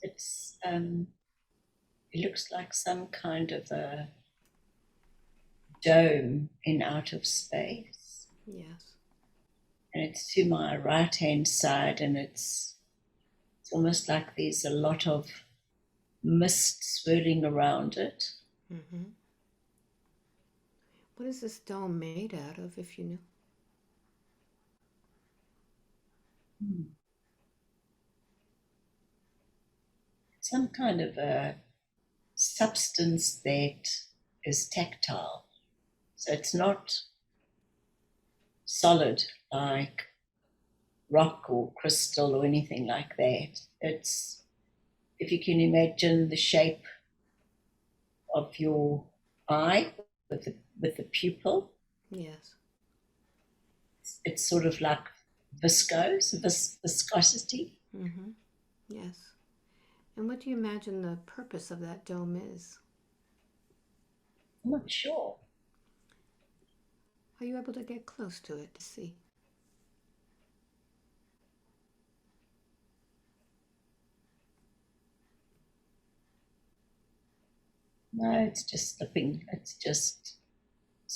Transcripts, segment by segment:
It's it looks like some kind of a dome in outer space, Yes. and it's to my right hand side, and it's almost like there's a lot of mist swirling around it. Mm-hmm. What is this dome made out of, if you knew? Hmm. Some kind of a substance that is tactile. So it's not solid like rock or crystal or anything like that. It's, if you can imagine the shape of your eye with the pupil, Yes. it's sort of like viscosity. Mm-hmm. Yes. And what do you imagine the purpose of that dome is? I'm not sure. Are you able to get close to it to see? No, it's just slipping. It's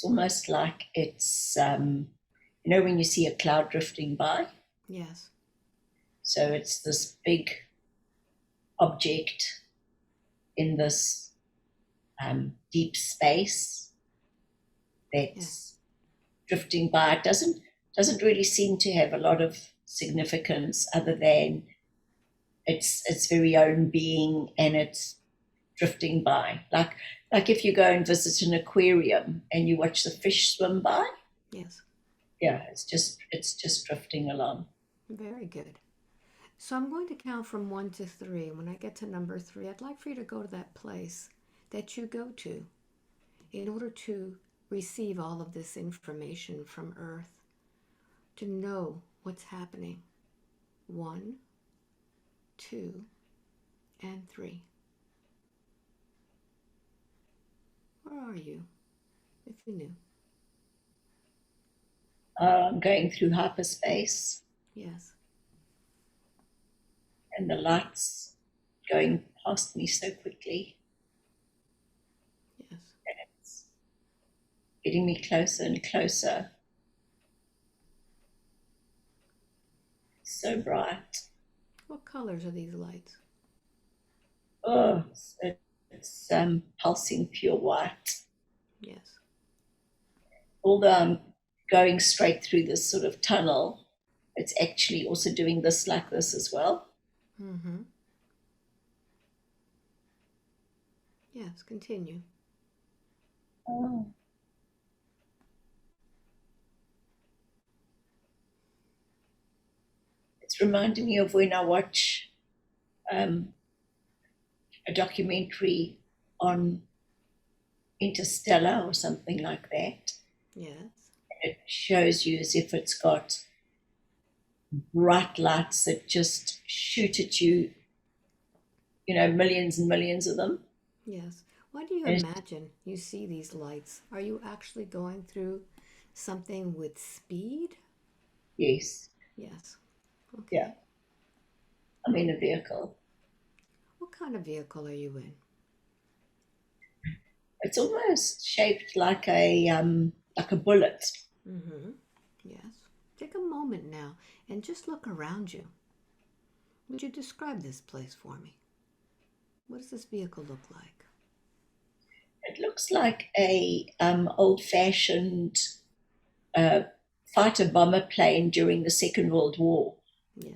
almost like when you see a cloud drifting by. Yes. So it's this big object in this deep space Yes. that's drifting by. It doesn't really seem to have a lot of significance other than its very own being, and it's drifting by. Like if you go and visit an aquarium and you watch the fish swim by, Yes. yeah, it's just drifting along. Very good. So I'm going to count from 1 to 3. When I get to number 3, I'd like for you to go to that place that you go to in order to receive all of this information from Earth, to know what's happening. 1, 2, and 3. Where are you, if you knew? I'm going through hyperspace, Yes. and the lights going past me so quickly. Yes. It's getting me closer and closer. It's so bright. What colors are these lights? Oh, it's pulsing pure white. Yes. Although I'm going straight through this sort of tunnel, it's actually also doing this like this as well. Mm-hmm. Yes, continue. Oh. It's reminding me of when I watch um, a documentary on Interstellar or something like that. Yes. It shows you as if it's got bright lights that just shoot at you, millions and millions of them. Yes. Why do you And imagine you see these lights? Are you actually going through something with speed? yes, Yes. yeah, Okay. I'm in a vehicle. What kind of vehicle are you in? It's almost shaped like a bullet. Mm-hmm. Yes. Take a moment now and just look around you. Would you describe this place for me? What does this vehicle look like? It looks like a old-fashioned uh, fighter bomber plane during the Second World War. Yes.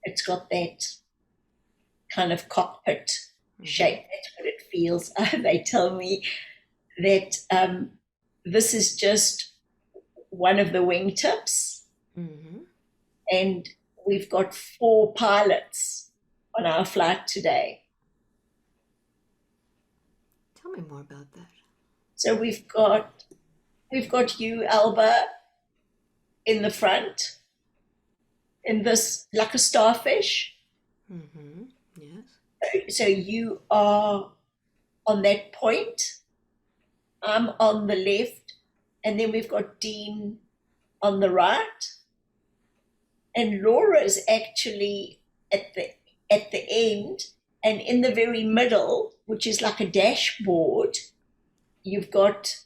It's got that kind of cockpit Mm-hmm. shape. That's what it feels. They tell me that this is just one of the wingtips, Mm-hmm. and we've got four pilots on our flight today. Tell me more about that. So we've got you, Alba, in the front, in this like a starfish. Mm-hmm. Yes. So you are on that point. I'm on the left, and then we've got Dean on the right, and Laura's actually at the at the end, and in the very middle, which is like a dashboard, you've got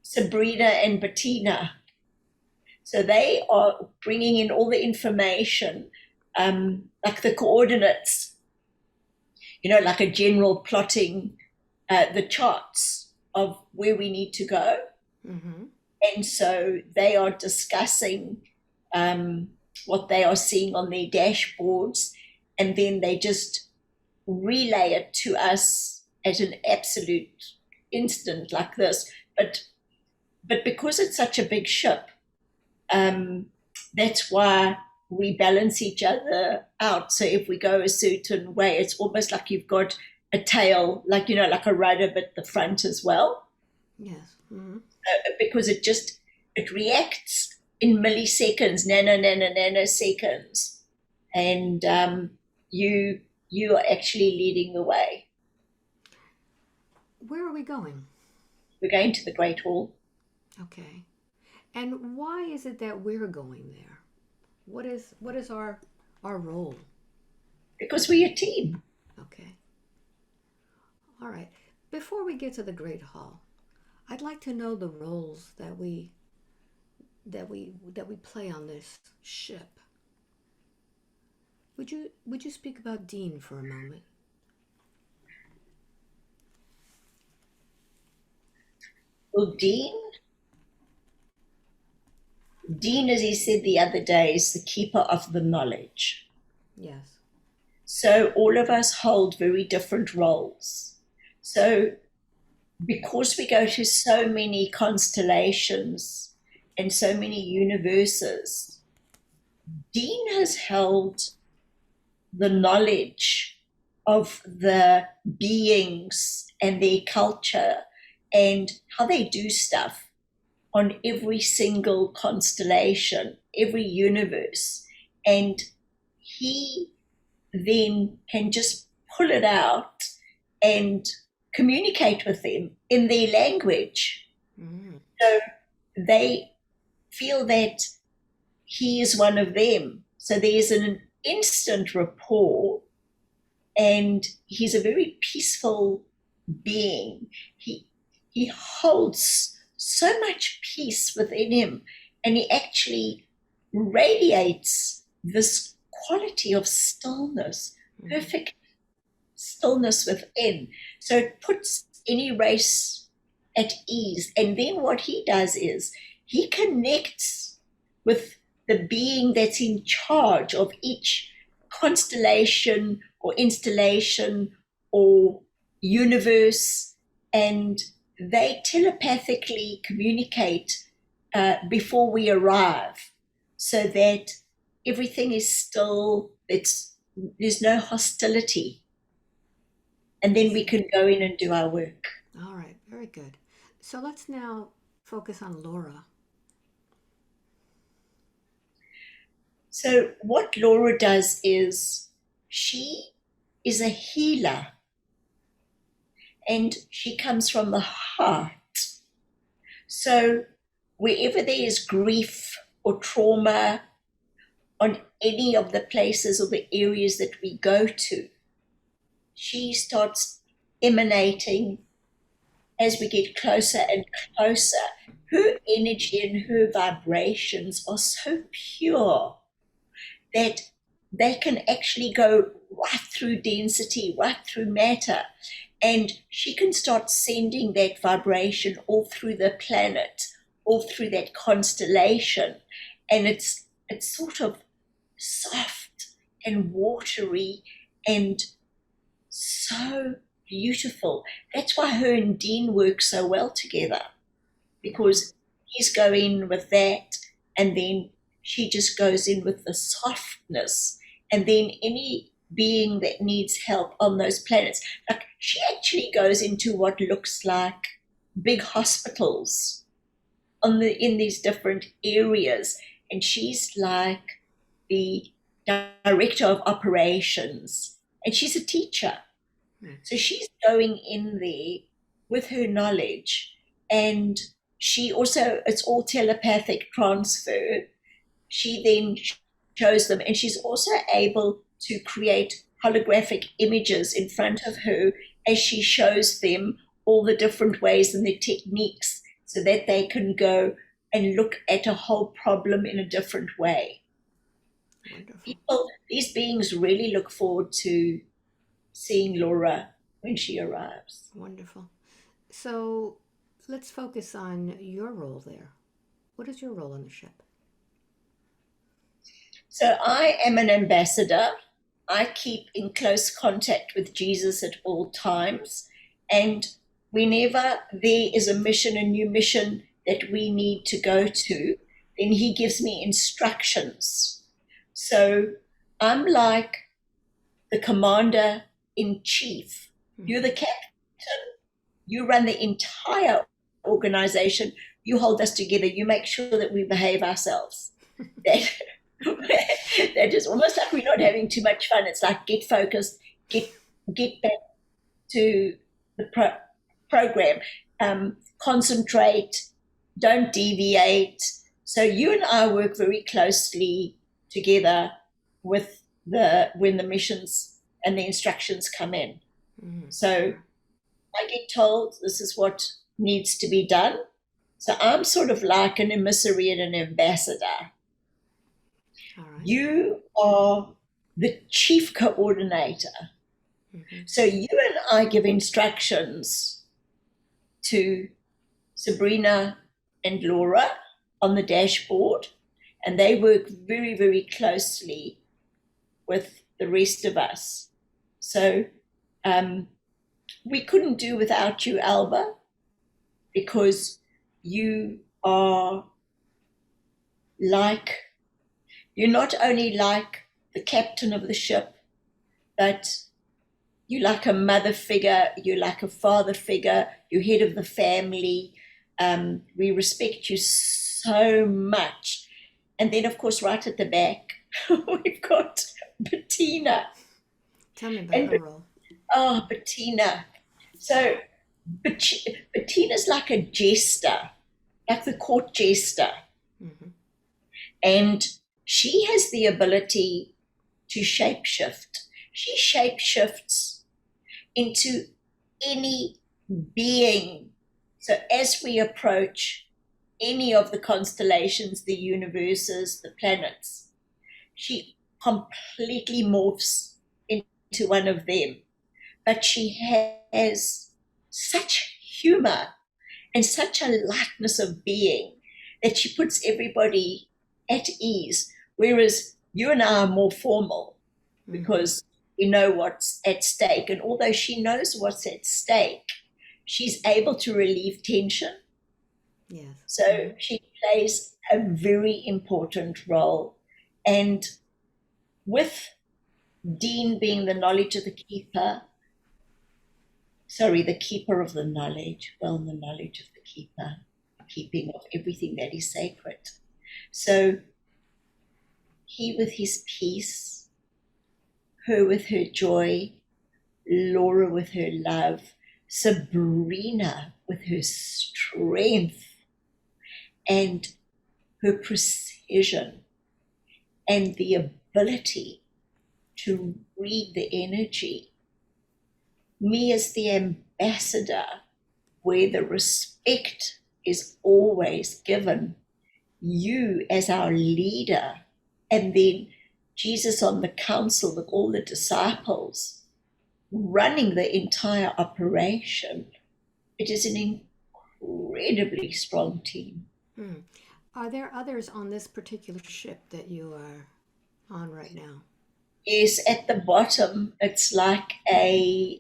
Sabrina and Bettina. So they are bringing in all the information, like the coordinates, like a general plotting the charts of where we need to go. Mm-hmm. And so they are discussing what they are seeing on their dashboards, and then they just relay it to us at an absolute instant like this. But because it's such a big ship, that's why we balance each other out. So if we go a certain way, it's almost like you've got a tail, like like a rudder at the front as well, Yes. Mm-hmm. because it reacts in milliseconds, nanoseconds, and you are actually leading the way. Where are we going? We're going to the Great Hall Okay. And why is it that we're going there? What is our role? because we're a team. Okay. All right. Before we get to the Great Hall, I'd like to know the roles that we play on this ship. Would you speak about Dean for a moment? Well, Dean, as he said the other day, is the keeper of the knowledge. Yes. So all of us hold very different roles. So because we go to so many constellations and so many universes, Dean has held the knowledge of the beings and their culture and how they do stuff on every single constellation, every universe. And he then can just pull it out and communicate with them in their language. Mm. So they feel that he is one of them. So there's an instant rapport, and he's a very peaceful being. He holds so much peace within him, and he actually radiates this quality of stillness, perfect stillness within. So it puts any race at ease. And then what he does is he connects with the being that's in charge of each constellation or installation or universe, and they telepathically communicate before we arrive, so that everything is still, there's no hostility, and then we can go in and do our work. All right. Very good. So let's now focus on Laura. So what Laura does is she is a healer, and she comes from the heart. So wherever there is grief or trauma on any of the places or the areas that we go to, she starts emanating as we get closer and closer. Her energy and her vibrations are so pure that they can actually go right through density, right through matter. And she can start sending that vibration all through the planet, all through that constellation. And it's sort of soft and watery and so beautiful. That's why her and Dean work so well together, because he's going with that, and then she just goes in with the softness. And then any being that needs help on those planets, like she actually goes into what looks like big hospitals in these different areas, and she's like the director of operations, and she's a teacher. So she's going in there with her knowledge, and she also, it's all telepathic transfer. She then shows them, and she's also able to create holographic images in front of her as she shows them all the different ways and the techniques so that they can go and look at a whole problem in a different way. Wonderful. People, these beings really look forward to seeing Laura when she arrives. Wonderful. So let's focus on your role there. What is your role on the ship? So I am an ambassador. I keep in close contact with Jesus at all times. And whenever there is a mission, a new mission that we need to go to, then he gives me instructions. So I'm like the commander in chief. You're the captain. You run the entire organization. You hold us together. You make sure that we behave ourselves. That that is almost like we're not having too much fun. It's like get focused, get back to the program, concentrate, don't deviate. So you and I work very closely together with when the missions and the instructions come in. Mm-hmm. So I get told this is what needs to be done. So I'm sort of like an emissary and an ambassador. All right. You are the chief coordinator. Mm-hmm. So you and I give instructions to Sabrina and Laura on the dashboard, and they work very, very closely with the rest of us. So we couldn't do without you, Alba, because you are like, you're not only like the captain of the ship, but you're like a mother figure, you're like a father figure, you're head of the family. We respect you so much. And then, of course, right at the back, we've got Bettina. Tell me about her role. Oh, Bettina. So Bettina's like a jester, like the court jester. Mm-hmm. And she has the ability to shapeshift. She shapeshifts into any being. So as we approach any of the constellations, the universes, the planets, she completely morphs into one of them. But she has such humor and such a lightness of being that she puts everybody at ease, whereas you and I are more formal because we know what's at stake. And although she knows what's at stake, she's able to relieve tension. Yes. So she plays a very important role. And with Dean being the knowledge of the keeper, the keeper of the knowledge, the knowledge of the keeper, keeping of everything that is sacred. So he with his peace, her with her joy, Laura with her love, Sabrina with her strength and her precision and the ability to read the energy. Me as the ambassador, where the respect is always given. You as our leader, and then Jesus on the council with all the disciples running the entire operation. It is an incredibly strong team. Are there others on this particular ship that you are on right now? Yes, at the bottom, it's like a,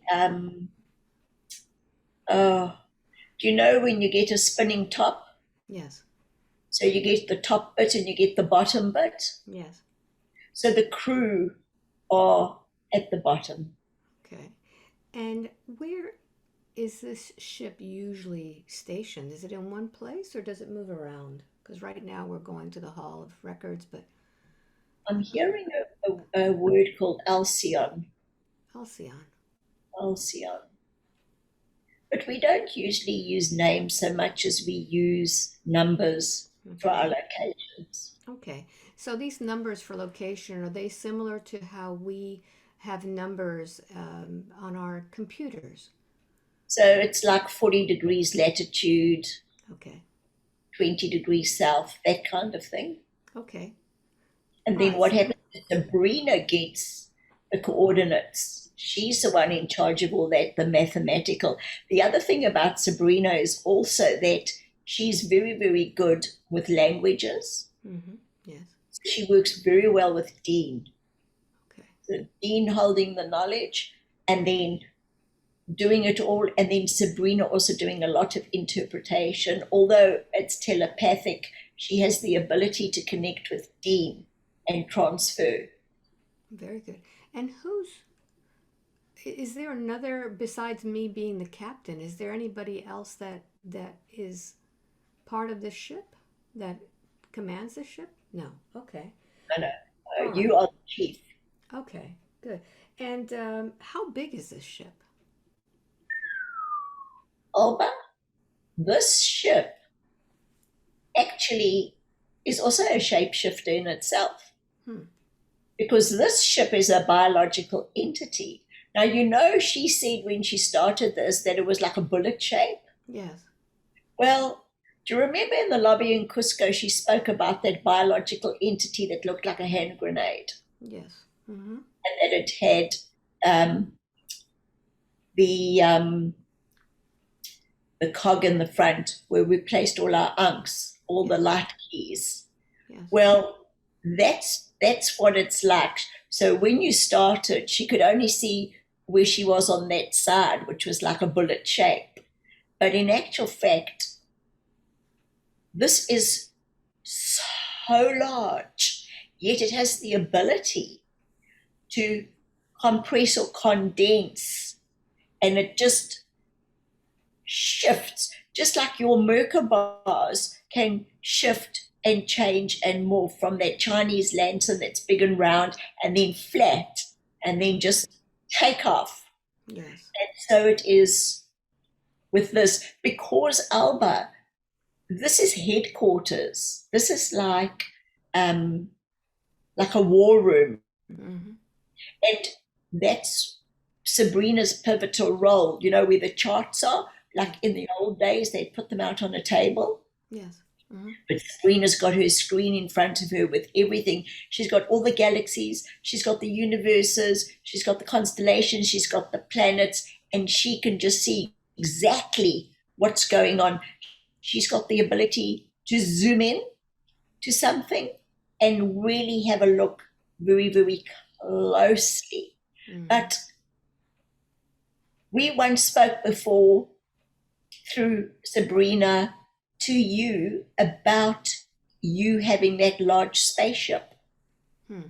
do you know when you get a spinning top? Yes. So you get the top bit and you get the bottom bit. Yes. So the crew are at the bottom. Okay. And where is this ship usually stationed? Is it in one place or does it move around? Because right now we're going to the Hall of Records, but I'm hearing a word called Alcyon. Halcyon. Alcyon. But we don't usually use names so much as we use numbers for our locations. Okay. So these numbers for location, are they similar to how we have numbers on our computers. So it's like 40 degrees latitude, Okay. 20 degrees south, that kind of thing. Okay. And All then right. what So, happens is Sabrina gets the coordinates. She's the one in charge of all that, the mathematical. The other thing about Sabrina is also that she's very, very good with languages. yes. She works very well with Dean. Okay. The Dean holding the knowledge and then doing it all, and then Sabrina also doing a lot of interpretation. Although it's telepathic, she has the ability to connect with Dean and transfer. Very good. And is there another besides me being the captain? Is there anybody else that is part of the ship that commands the ship? No. Okay. No, no, All right. you are the chief. Okay. Good. And how big is this ship? Alba, this ship actually is also a shapeshifter in itself Hmm. because this ship is a biological entity. Now, you know, she said when she started this that it was like a bullet shape. Yes. Well, do you remember in the lobby in Cusco, she spoke about that biological entity that looked like a hand grenade Yes. Mm-hmm. and that it had um, the the cog in the front where we placed all our unks, all the Yes. light keys. Yes. Well, that's what it's like. So when you started, she could only see where she was on that side, which was like a bullet shape. But in actual fact, this is so large, yet it has the ability to compress or condense, and it just shifts, just like your Merkaba bars can shift and change and morph from that Chinese lantern that's big and round and then flat and then just take off. Yes. And so it is with this, because Alba, this is headquarters. This is um, like a war room. Mm-hmm. And that's Sabrina's pivotal role, you know, where the charts are. Like Yes. in the old days, they'd put them out on a table. Yes. Mm-hmm. But Sabrina's got her screen in front of her with everything. She's got all the galaxies, she's got the universes, she's got the constellations, she's got the planets, and she can just see exactly what's going on. She's got the ability to zoom in to something and really have a look very, very closely. Mm-hmm. But we once spoke before through Sabrina to you about you having that large spaceship. Hmm.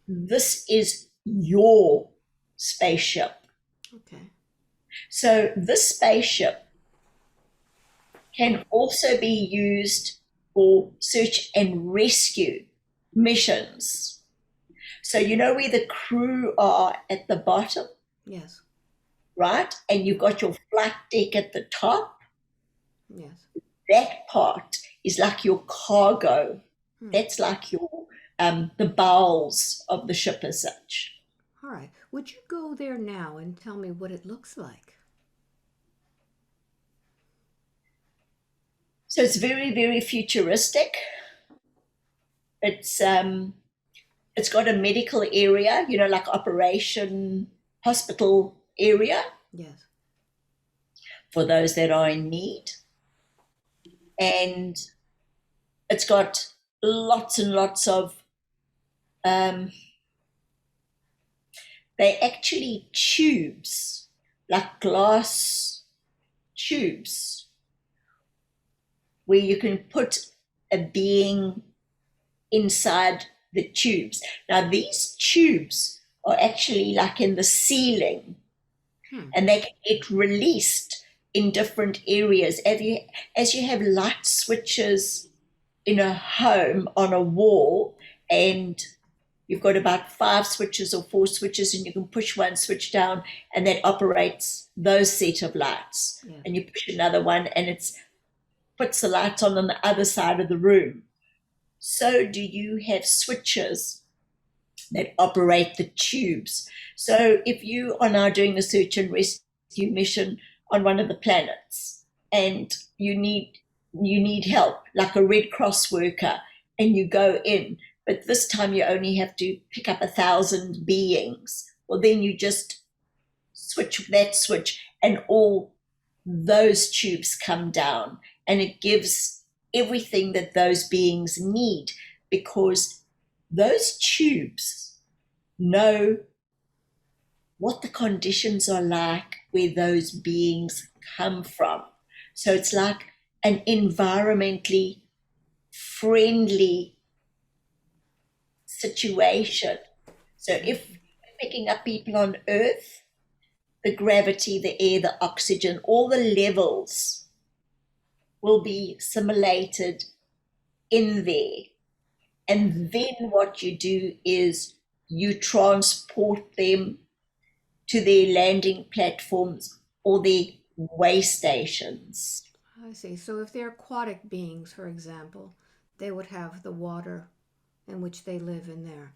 This is your spaceship. Okay. So this spaceship can also be used for search and rescue missions. So you know where the crew are at the bottom, Yes. right? And you've got your flight deck at the top. Yes. That part is like your cargo. Hmm. That's like your the bowels of the ship as such. All right. Would you go there now and tell me what it looks like? So it's very, very futuristic. It's it's got a medical area, you know, like operation hospital area Yes. for those that are in need. And it's got lots and lots of they actually tubes, like glass tubes, where you can put a being inside the tubes. Now, these tubes are actually like in the ceiling Hmm. and they can get released in different areas. As you have light switches in a home on a wall, and you've got about 5 switches or 4 switches, and you can push one switch down, and that operates those set of lights. Yes. And you push another one, and it puts the lights on the other side of the room. So do you have switches that operate the tubes. So if you are now doing a search and rescue mission on one of the planets and you need help, like a Red Cross worker, and you go in, but this time you only have to pick up 1,000 beings. Well, then you just switch that switch, and all those tubes come down, and it gives everything that those beings need, because those tubes know what the conditions are like where those beings come from. So it's like an environmentally friendly situation. So if you're picking up people on Earth, the gravity, the air, the oxygen, all the levels will be simulated in there. And then what you do is you transport them to their landing platforms or their way stations. I see. So if they're aquatic beings, for example, they would have the water in which they live in there.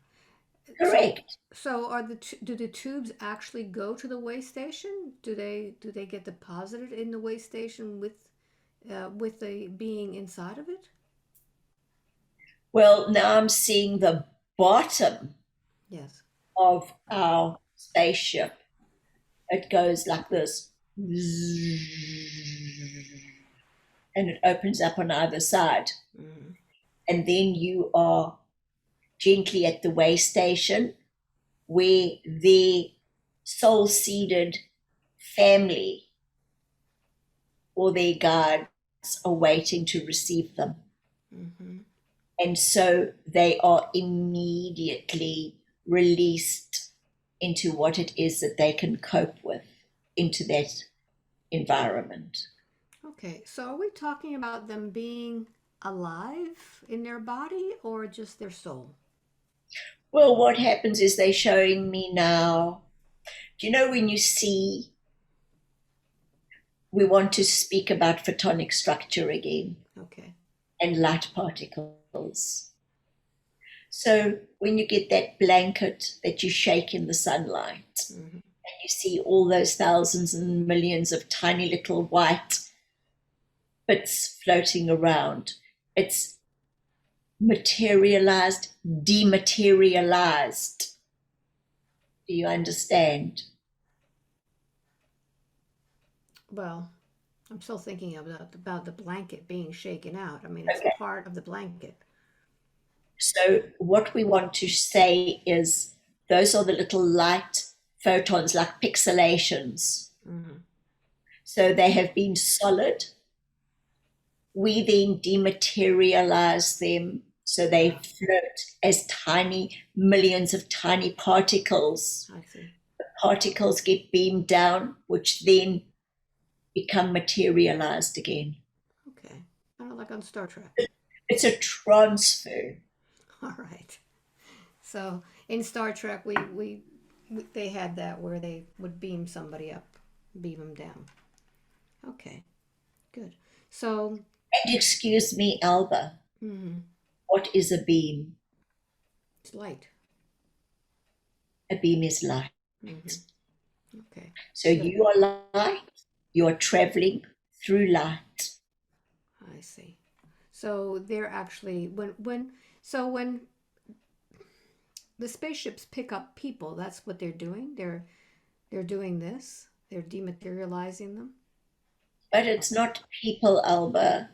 So, Correct. so do the tubes actually go to the way station? Do they get deposited in the way station with the being inside of it? Well, now I'm seeing the bottom Yes. of our spaceship. It goes like this, and it opens up on either side. Mm. And then you are gently at the way station where the soul seeded family or their guides are waiting to receive them. Mm-hmm. And so they are immediately released into what it is that they can cope with, into that environment. Okay. So are we talking about them being alive in their body or just their soul? Well, what happens is they're showing me now. Do you know when you see, we want to speak about photonic structure again Okay. and light particles. So when you get that blanket that you shake in the sunlight, Mm-hmm. you see all those thousands and millions of tiny little white bits floating around. It's materialized, dematerialized. Do you understand? Well, I'm still thinking about the blanket being shaken out. I mean, it's Okay. part of the blanket. So what we want to say is those are the little light photons, like pixelations. Mm-hmm. So they have been solid. We then dematerialize them so they float as tiny millions of tiny particles. I see. Particles get beamed down, which then become materialized again. Okay. Kind of like on Star Trek. It's a transfer. All right. So in Star Trek, we they had that where they would beam somebody up, beam them down. Okay. Good. So, And excuse me, Alba, mm-hmm. what is a beam? It's light. A beam is light. Mm-hmm. Okay. So Good. you are light, you are traveling through light. I see. So they're actually when the spaceships pick up people, that's what they're doing. They're doing this. They're dematerializing them. But it's not people, Alba,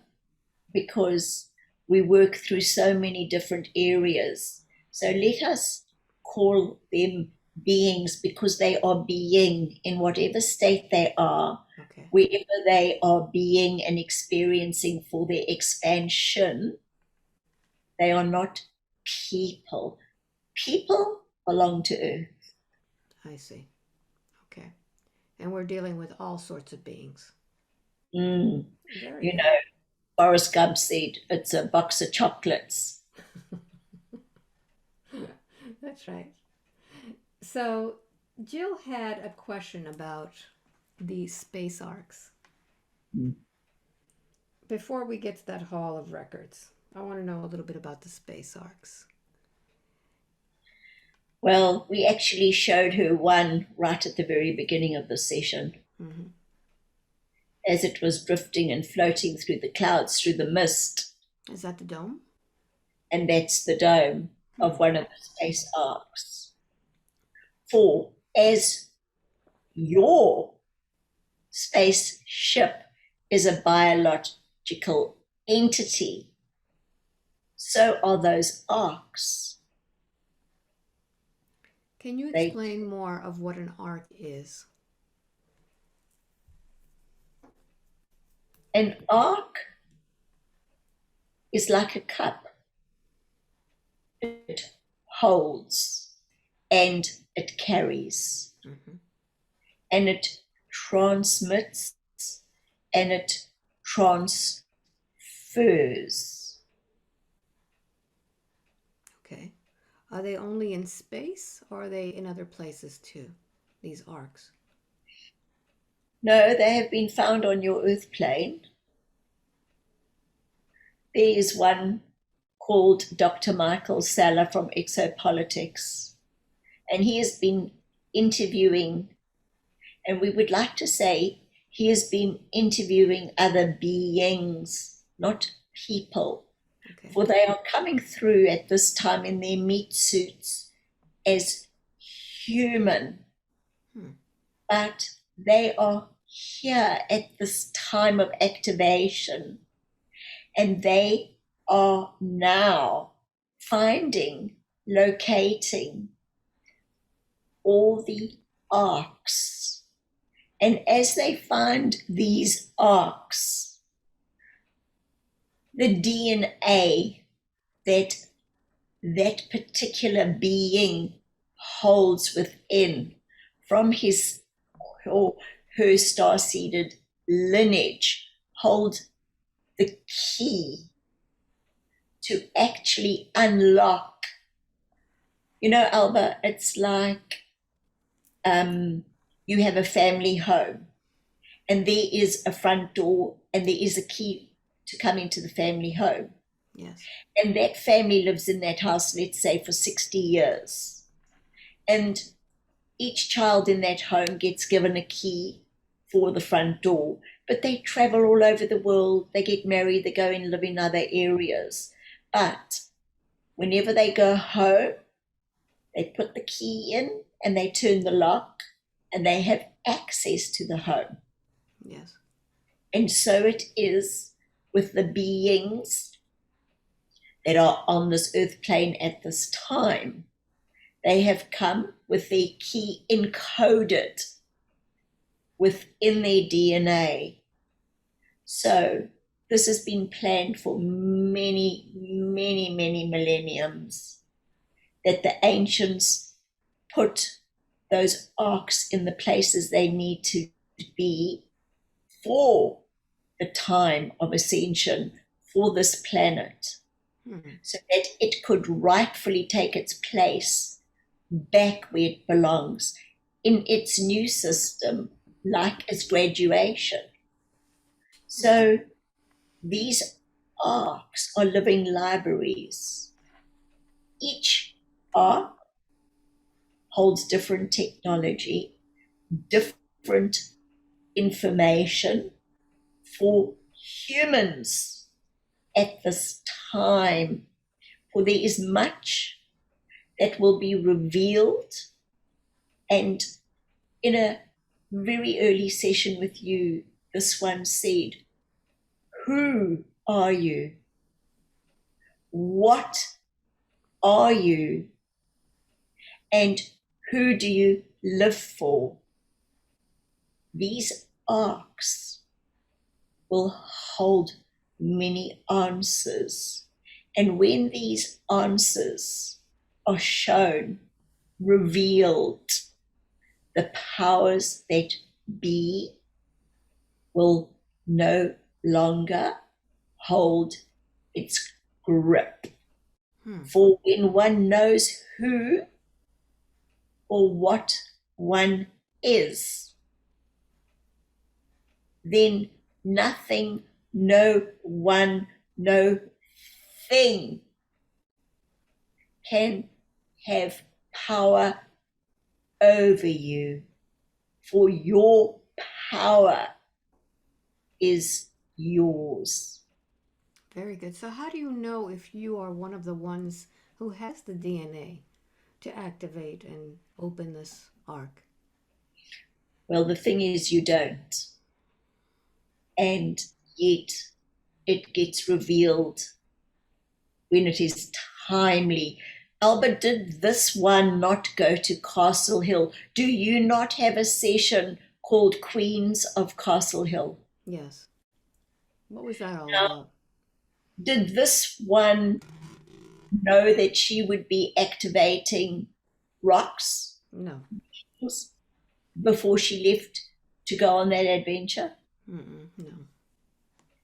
because we work through so many different areas. So let us call them beings, because they are being in whatever state they are, Okay. wherever they are being and experiencing for their expansion. They are not people. People belong to Earth. I see. Okay. And we're dealing with all sorts of beings. Mm. Very You good. know, Forrest Gump said it's a box of chocolates. That's right. So Jill had a question about the space arcs. Mm. Before we get to that hall of records, I want to know a little bit about the space arcs. Well, we actually showed her one right at the very beginning of the session Mm-hmm. as it was drifting and floating through the clouds, through the mist. Is that the dome? And that's the dome Hmm. of one of the space arcs. For as your spaceship is a biological entity, so are those arcs. Can you They, explain more of what an arc is? an arc is like a cup. It holds and it carries Mm-hmm. and it transmits and it transfers. Okay. Are they only in space or are they in other places too? These arcs. No, they have been found on your Earth plane. There is one called Dr. Michael Saller from Exopolitics, and he has been interviewing, and we would like to say he has been interviewing other beings, not people, Okay. for they are coming through at this time in their meat suits as human, Hmm. but they are here at this time of activation, and they are now finding, locating all the arcs. And as they find these arcs, the DNA that that particular being holds within from his or her star-seeded lineage hold the key to actually unlock. You know, Alba, it's like you have a family home and there is a front door and there is a key to come into the family home. Yes. And that family lives in that house, let's say, for 60 years. And each child in that home gets given a key for the front door, but they travel all over the world. They get married, they go and live in other areas. But whenever they go home, they put the key in and they turn the lock and they have access to the home. Yes. And so it is with the beings that are on this earth plane at this time. They have come with their key encoded within their DNA. So this has been planned for many, many, many millenniums, that the ancients put those arcs in the places they need to be for the time of ascension for this planet, Hmm. so that it could rightfully take its place back where it belongs in its new system, like its graduation. So these arcs are living libraries. Each arc holds different technology, different information for humans at this time. For there is much that will be revealed. And in a very early session with you, this one said, who are you? What are you? And who do you live for? These arcs will hold many answers. And when these answers are shown, revealed, the powers that be will no longer hold its grip. Hmm. For when one knows who or what one is, then nothing, no one, no thing can have power over you, for your power is yours. Very good. So, how do you know if you are one of the ones who has the DNA to activate and open this ark? Well, the thing is, you don't. And yet it gets revealed when it is timely. Albert, did this one not go to Castle Hill? Do you not have a session called Queens of Castle Hill? Yes. What was that all Now, about? did this one know that she would be activating rocks No. before she left to go on that adventure? No.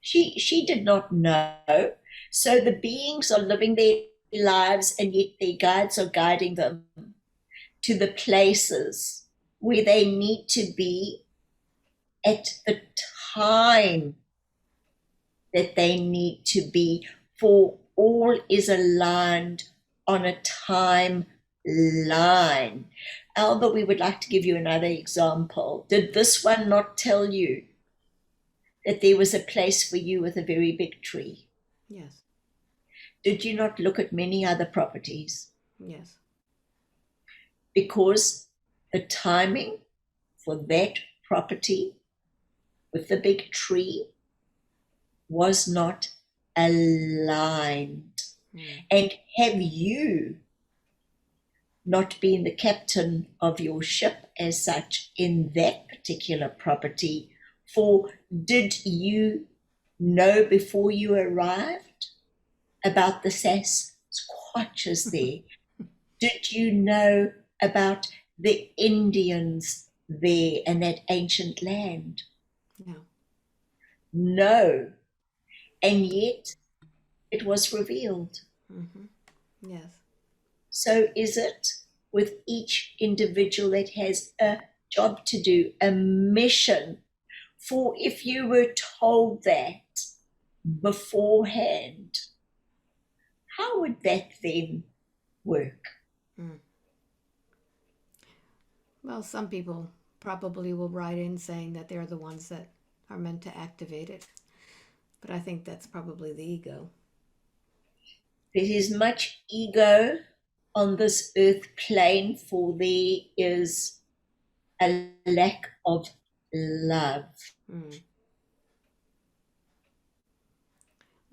She did not know. So the beings are living their lives, and yet their guides are guiding them to the places where they need to be at the time that they need to be, for all is aligned on a timeline. Alba, we would like to give you another example. Did this one not tell you that there was a place for you with a very big tree? Yes. Did you not look at many other properties? Yes. Because the timing for that property with the big tree was not aligned. And have you not been the captain of your ship as such in that particular property? For did you know before you arrived about the Sasquatches there? Did you know about the Indians there and that ancient land? No. No. And yet it was revealed. Yes. So is it with each individual that has a job to do, a mission. For if you were told that beforehand, how would that then work? Well, some people probably will write in saying that they're the ones that are meant to activate it. But I think that's probably the ego. There is much ego on this earth plane, for there is a lack of love.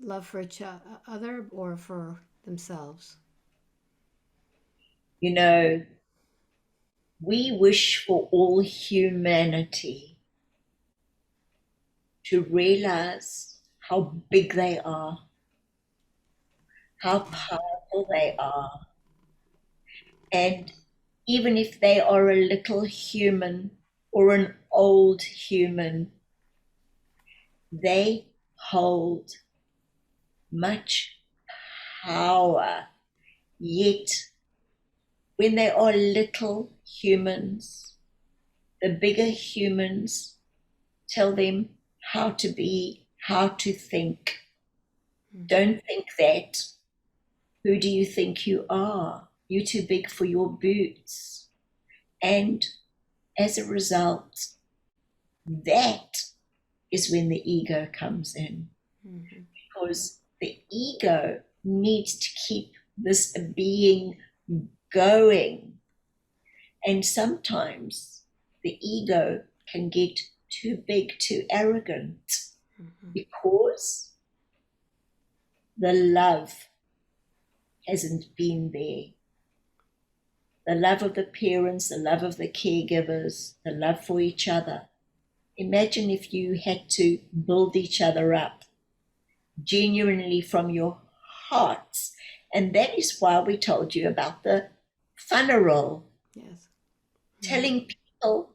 Love for each other or for themselves? You know, we wish for all humanity to realize how big they are, how powerful they are. And even if they are a little human or an old human, they hold much power. Yet, when they are little humans, the bigger humans tell them how to be, how to think. Don't think that. Who do you think you are? You're too big for your boots. And as a result, that is when the ego comes in. Because the ego needs to keep this being going. And sometimes the ego can get too big, too arrogant, because the love hasn't been there. The love of the parents, the love of the caregivers, the love for each other. Imagine if you had to build each other up genuinely from your hearts. And that is why we told you about the funeral. Yes. Telling people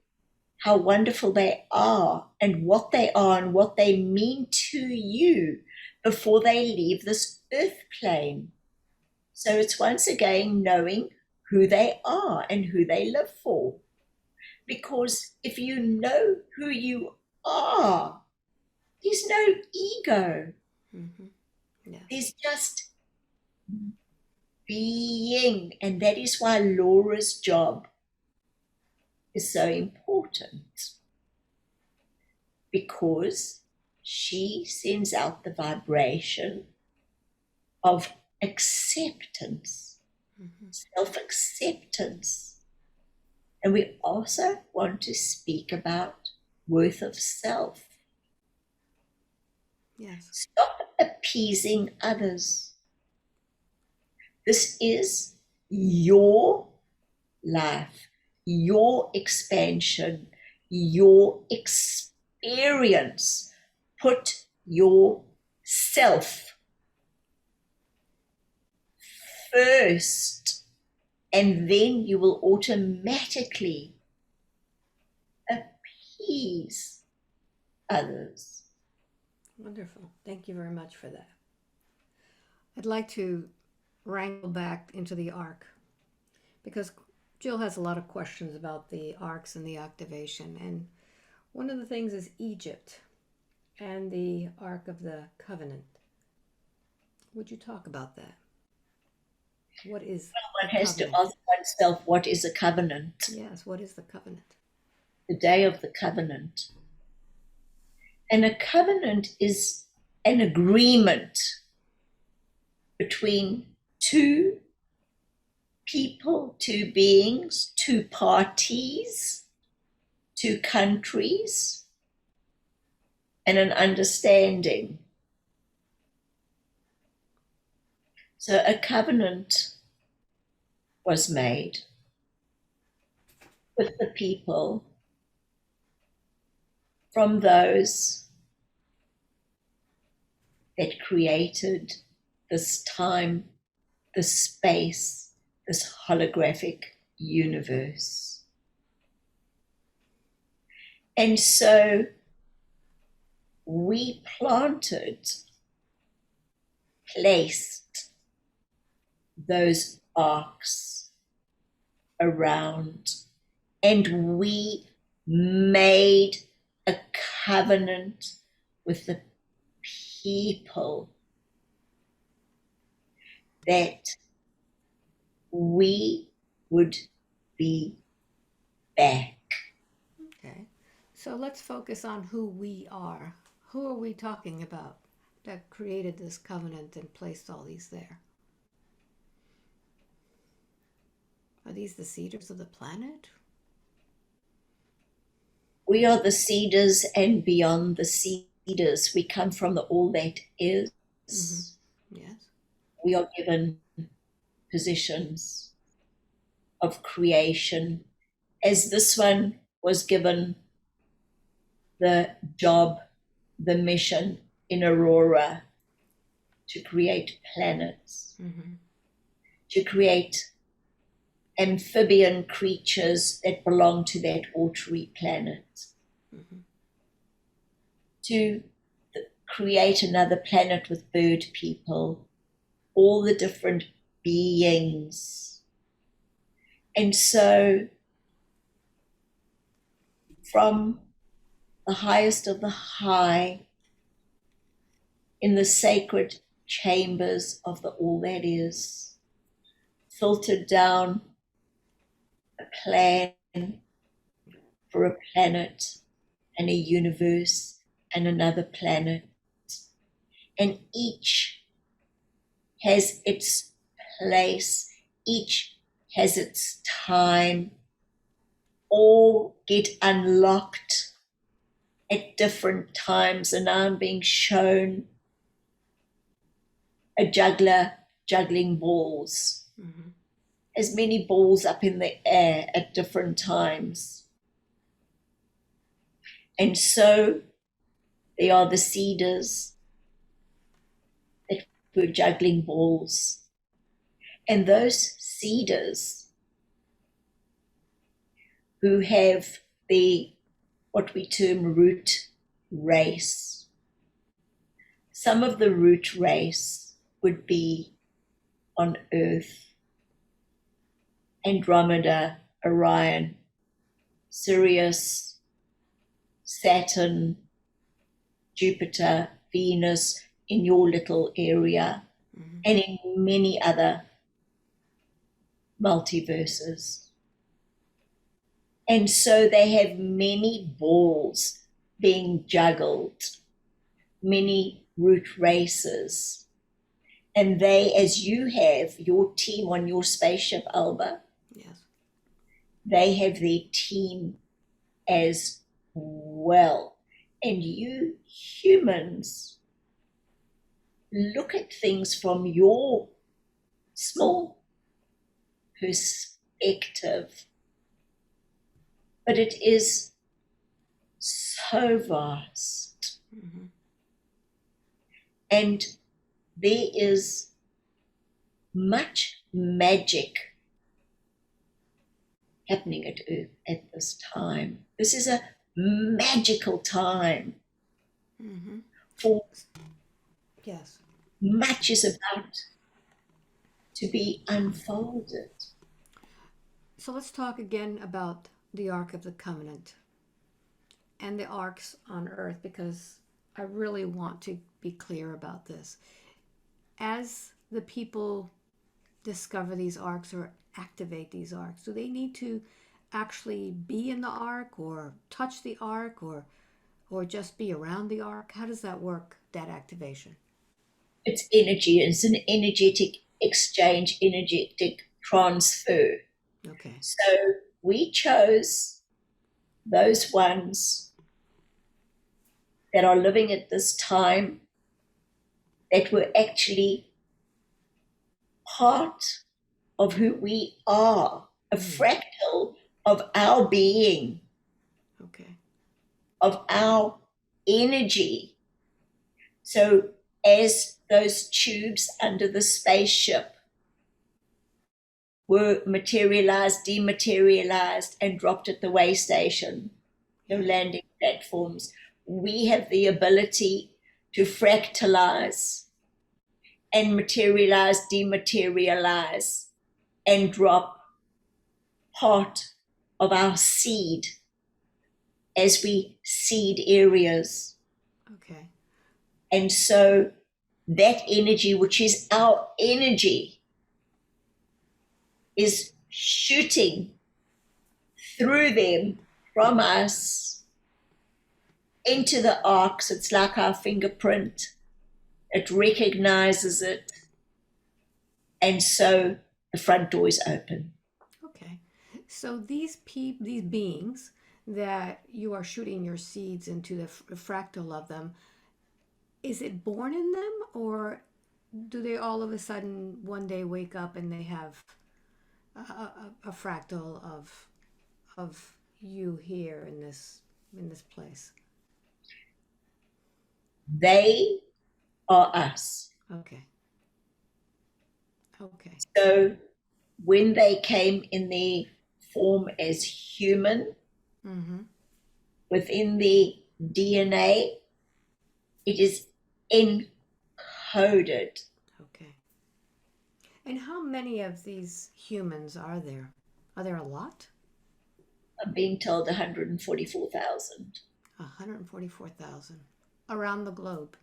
how wonderful they are and what they mean to you before they leave this earth plane. So it's once again knowing who they are and who they live for. Because if you know who you are, there's no ego. Yeah. There's just being. And that is why Laura's job is so important, because she sends out the vibration of acceptance, self-acceptance. And we also want to speak about worth of self. Yes. Stop appeasing others. This is your life, your expansion, your experience. Put yourself first, and then you will automatically appease others. Wonderful. Thank you very much for that. I'd like to wrangle back into the arc, because Jill has a lot of questions about the arcs and the activation. And one of the things is Egypt and the Ark of the Covenant. Would you talk about that? What is One the has to covenant? ask oneself, what is a covenant? Yes, what is the covenant? The day of the covenant. And a covenant is an agreement between two people, two beings, two parties, two countries, and an understanding. So a covenant was made with the people from those that created this time, this space, this holographic universe. And so we placed those arcs around, and we made a covenant with the people that we would be back. Okay. So let's focus on who we are. Who are we talking about that created this covenant and placed all these there? Are these the seeders of the planet? We are the seeders and beyond the seeders. We come from the all that is. Yes. We are given positions of creation, as this one was given the job, the mission in Aurora to create planets, to create amphibian creatures that belong to that watery planet, to create another planet with bird people, all the different beings. And so from the highest of the high, in the sacred chambers of the all that is, filtered down a plan for a planet and a universe and another planet. And each has its place, each has its time, all get unlocked at different times. And now I'm being shown a juggler juggling balls, as many balls up in the air at different times. And so they are the seeders that were juggling balls. And those seeders who have the, what we term root race. Some of the root race would be on Earth, Andromeda, Orion, Sirius, Saturn, Jupiter, Venus, in your little area, and in many other multiverses. And so they have many balls being juggled, many root races. And they, as you have your team on your spaceship, Alba, Yes. they have their team as well. And you humans look at things from your small perspective, but it is so vast. Mm-hmm. And there is much magic happening at Earth at this time. This is a magical time Mm-hmm. for Yes. much is about to be unfolded. So let's talk again about the Ark of the Covenant and the arcs on Earth, because I really want to be clear about this. As the people discover these arcs or activate these arcs, do they need to actually be in the ark or touch the ark or just be around the ark? How does that work, that activation? It's energy, it's an energetic exchange, energetic transfer. Okay. So we chose those ones that are living at this time that were actually part of who we are, a fractal of our being, Okay. of our energy. So as those tubes under the spaceship were materialized, dematerialized, and dropped at the way station, the landing platforms, we have the ability to fractalize and materialize, dematerialize, and drop part of our seed as we seed areas. Okay. And so that energy, which is our energy, is shooting through them from us into the arcs. It's like our fingerprint. It recognizes it. And so the front door is open. Okay. So these beings that you are shooting your seeds into the fractal of them, is it born in them, or do they all of a sudden one day wake up and they have a fractal of you here in this place? They are us. Okay. Okay. So when they came in their form as human, Mm-hmm. within the DNA, it is encoded. Okay. And how many of these humans are there? Are there a lot? I'm being told 144,000 144,000 around the globe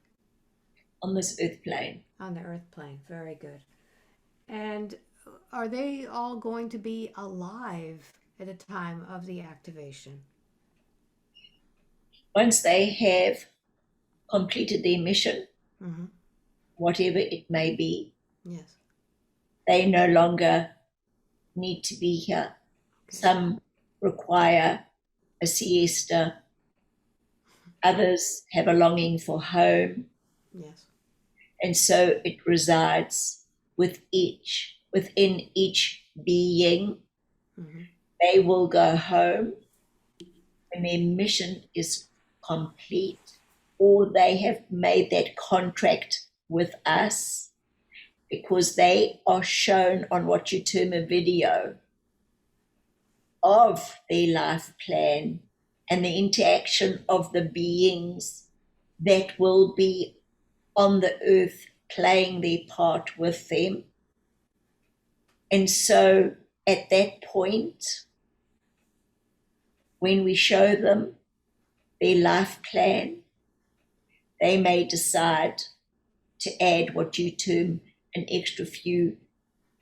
on this earth plane. on the Earth plane. Very good. And are they all going to be alive at the time of the activation? Once they have completed their mission, Mm-hmm. whatever it may be, Yes. they no longer need to be here. Okay. Some require a siesta, others have a longing for home, Yes. and so it resides within each being. Mm-hmm. They will go home when their mission is complete, or they have made that contract with us, because they are shown on what you term a video of their life plan and the interaction of the beings that will be on the earth playing their part with them. And so at that point, when we show them their life plan, they may decide to add what you term an extra few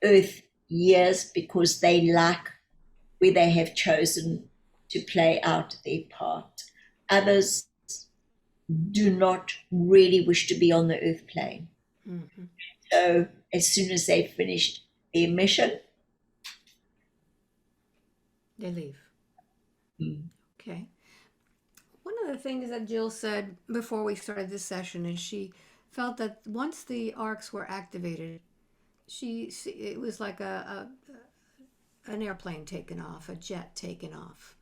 earth years because they like where they have chosen to play out their part. Others do not really wish to be on the earth plane. Mm-hmm. So as soon as they've finished their mission, They leave. mm, Okay. One of the things that Jill said before we started this session is she felt that once the arcs were activated, it was like an airplane taken off, a jet taken off.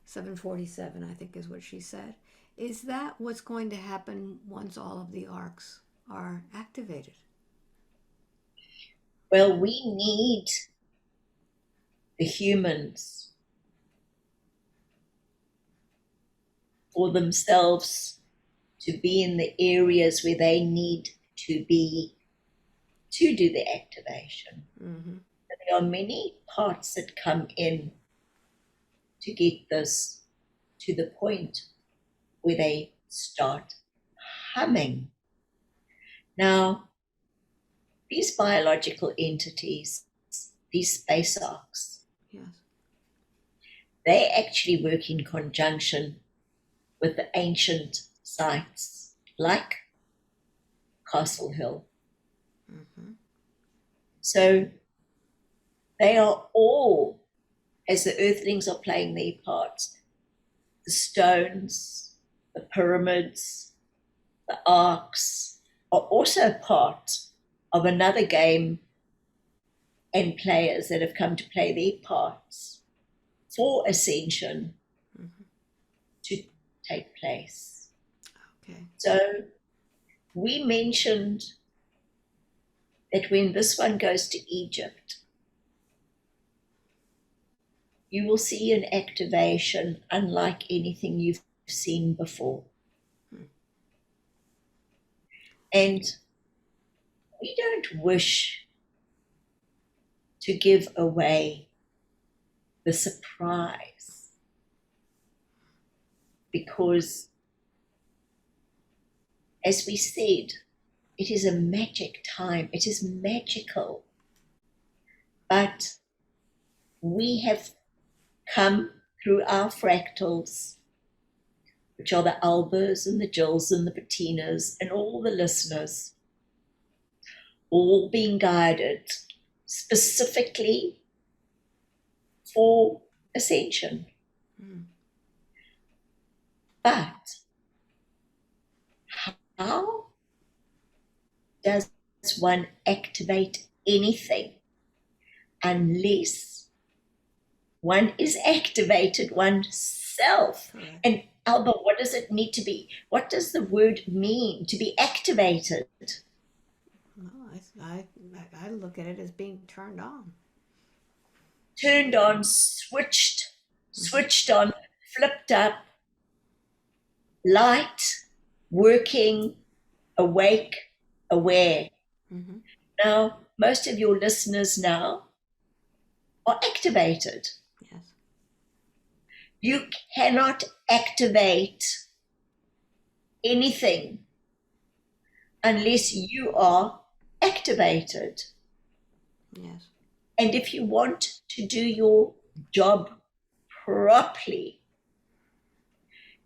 747, I think is what she said. Is that what's going to happen once all of the arcs are activated? well, we need the humans for themselves to be in the areas where they need to be to do the activation. Mm-hmm. There are many parts that come in to get this to the point where they start humming. Now, these biological entities, these space arcs, Yes. they actually work in conjunction with the ancient sites like Castle Hill. Mm-hmm. So they are all, as the earthlings are playing their parts, the stones, the pyramids, the arcs are also part of another game and players that have come to play their parts for ascension Mm-hmm. to take place. Okay. So we mentioned that when this one goes to Egypt, you will see an activation unlike anything you've seen before. Mm. And we don't wish to give away the surprise because, as we said, it is a magic time. It is magical. But we have come through our fractals, which are the Albas and the Jills and the Bettinas and all the listeners, all being guided specifically for ascension. Mm. But how does one activate anything unless one is activated oneself? Correct. And Alba, what does it need to be? What does the word mean to be activated? Well, I look at it as being turned on. Turned on, switched on, flipped up, light, working, awake, aware. Mm-hmm. Now, most of your listeners now are activated. Yes. You cannot activate anything unless you are activated. Yes. And if you want to do your job properly,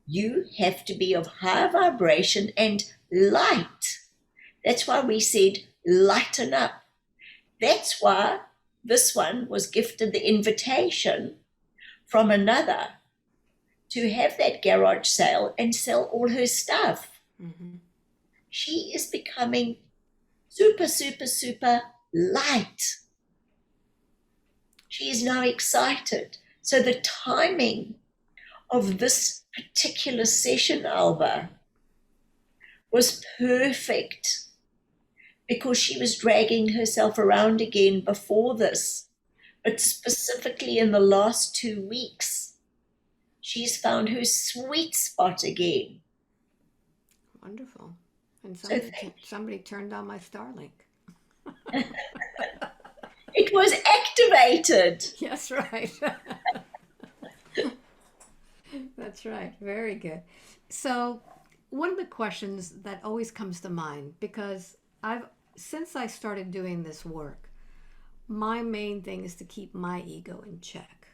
you have to be of high vibration and light. That's why we said lighten up. That's why this one was gifted the invitation from another to have that garage sale and sell all her stuff. Mm-hmm. She is becoming super, super, super light. She is now excited. So the timing of this particular session, Alba, was perfect because she was dragging herself around again before this. But specifically in the last 2 weeks, she's found her sweet spot again. Wonderful. And So somebody turned on my Starlink. it was activated. Yes, right. That's right. Very good. So, one of the questions that always comes to mind, because since I started doing this work, my main thing is to keep my ego in check.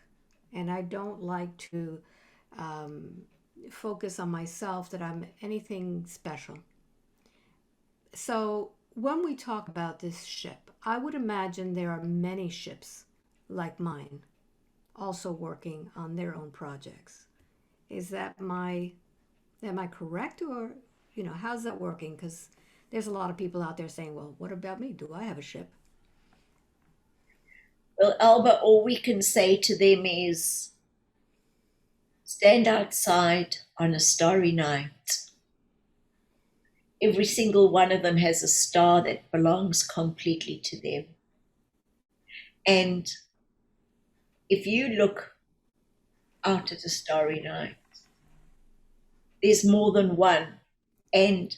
And I don't like to um, focus on myself that I'm anything special. So when we talk about this ship, I would imagine there are many ships like mine also working on their own projects. Is that my am I correct, or how's that working? Because there's a lot of people out there saying, "Well, what about me? Do I have a ship?" Well, Alba, all we can say to them is stand outside on a starry night. Every single one of them has a star that belongs completely to them. And if you look out at a starry night, there's more than one. And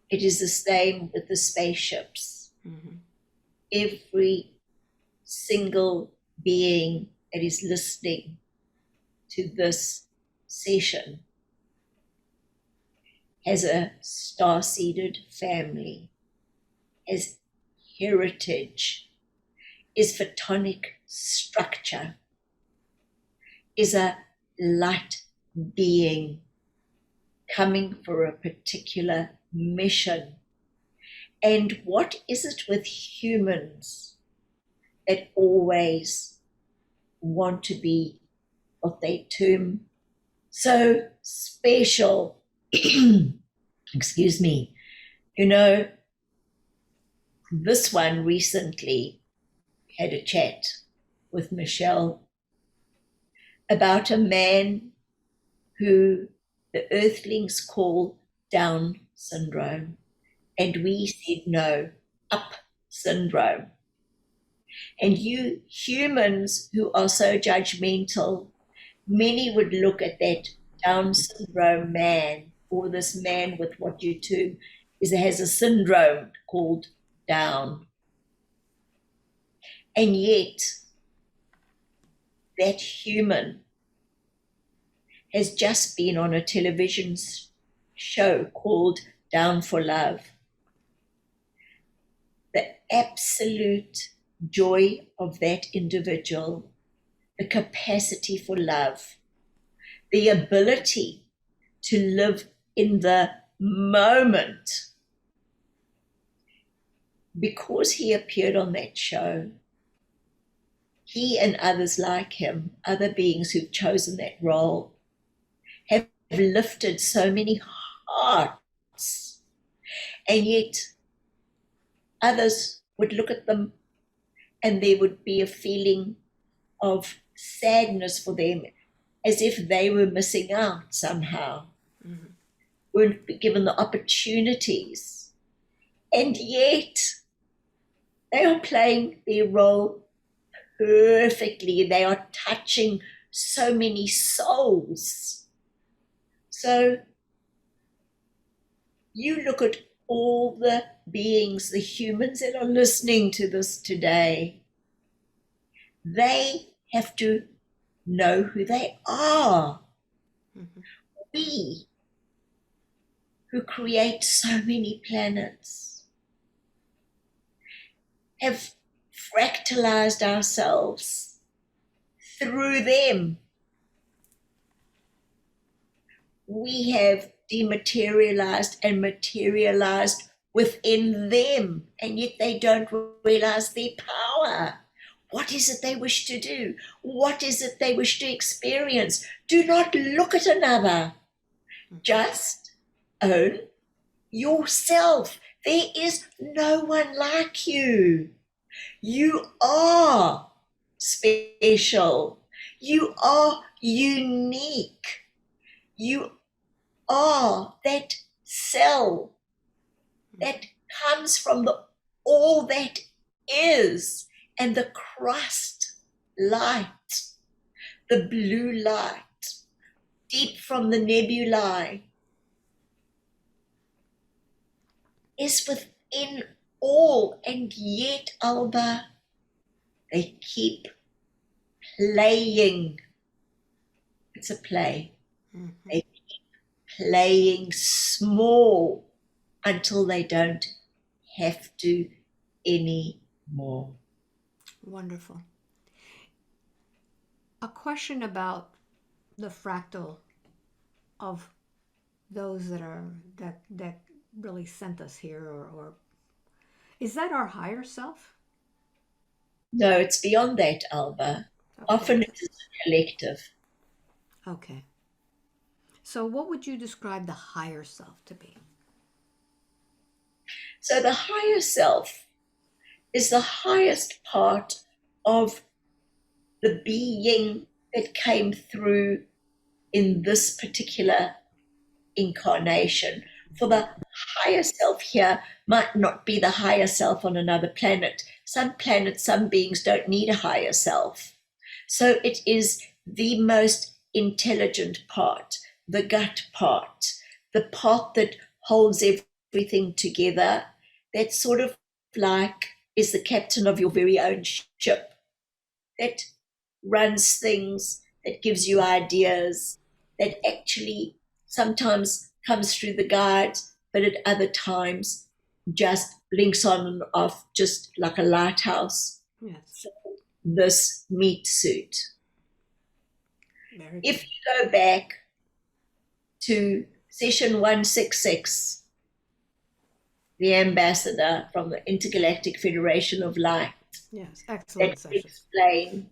it is the same with the spaceships. Mm-hmm. Every single being that is listening to this session has a star-seeded family, has heritage, is photonic structure, is a light being coming for a particular mission. And what is it with humans that always want to be what they term so special? Excuse me. This one recently had a chat with Michelle about a man who the earthlings call Down syndrome. And we said no, up syndrome. And you humans who are so judgmental, many would look at that Down syndrome man, or this man with what you term has a syndrome called Down. And yet, that human has just been on a television show called Down for Love. The absolute joy of that individual, the capacity for love, the ability to live in the moment. Because he appeared on that show, he and others like him, other beings who've chosen that role, have lifted so many hearts. And yet others would look at them and there would be a feeling of sadness for them, as if they were missing out somehow, weren't given the opportunities. And yet they are playing their role perfectly. They are touching so many souls. So you look at all the beings, the humans that are listening to this today, they have to know who they are. Mm-hmm. We, who create so many planets, have fractalized ourselves through them. We have dematerialized and materialized within them, and yet they don't realize their power. What is it they wish to do? What is it they wish to experience? Do not look at another. Just own yourself. There is no one like you. You are special. You are unique. You are that cell that comes from the all that is, and the crust light, the blue light, deep from the nebulae, is within all. And yet, Alba, they keep playing. It's a play. Mm-hmm. They keep playing small until they don't have to anymore. Wonderful. A question about the fractal of those that really sent us here, or is that our higher self? No, it's beyond that, Alba. Okay. Often it is a collective. Okay. So what would you describe the higher self to be? So the higher self is the highest part of the being that came through in this particular incarnation. For the higher self here might not be the higher self on another planet. Some planets, some beings don't need a higher self. So it is the most intelligent part, the gut part, the part that holds everything together, that sort of like is the captain of your very own ship, that runs things, that gives you ideas, that actually sometimes comes through the guides, but at other times just blinks on and off, just like a lighthouse Yes. for this meat suit. Very If good. you go back to session 166, the ambassador from the Intergalactic Federation of Light, Yes. that Excellent session. explain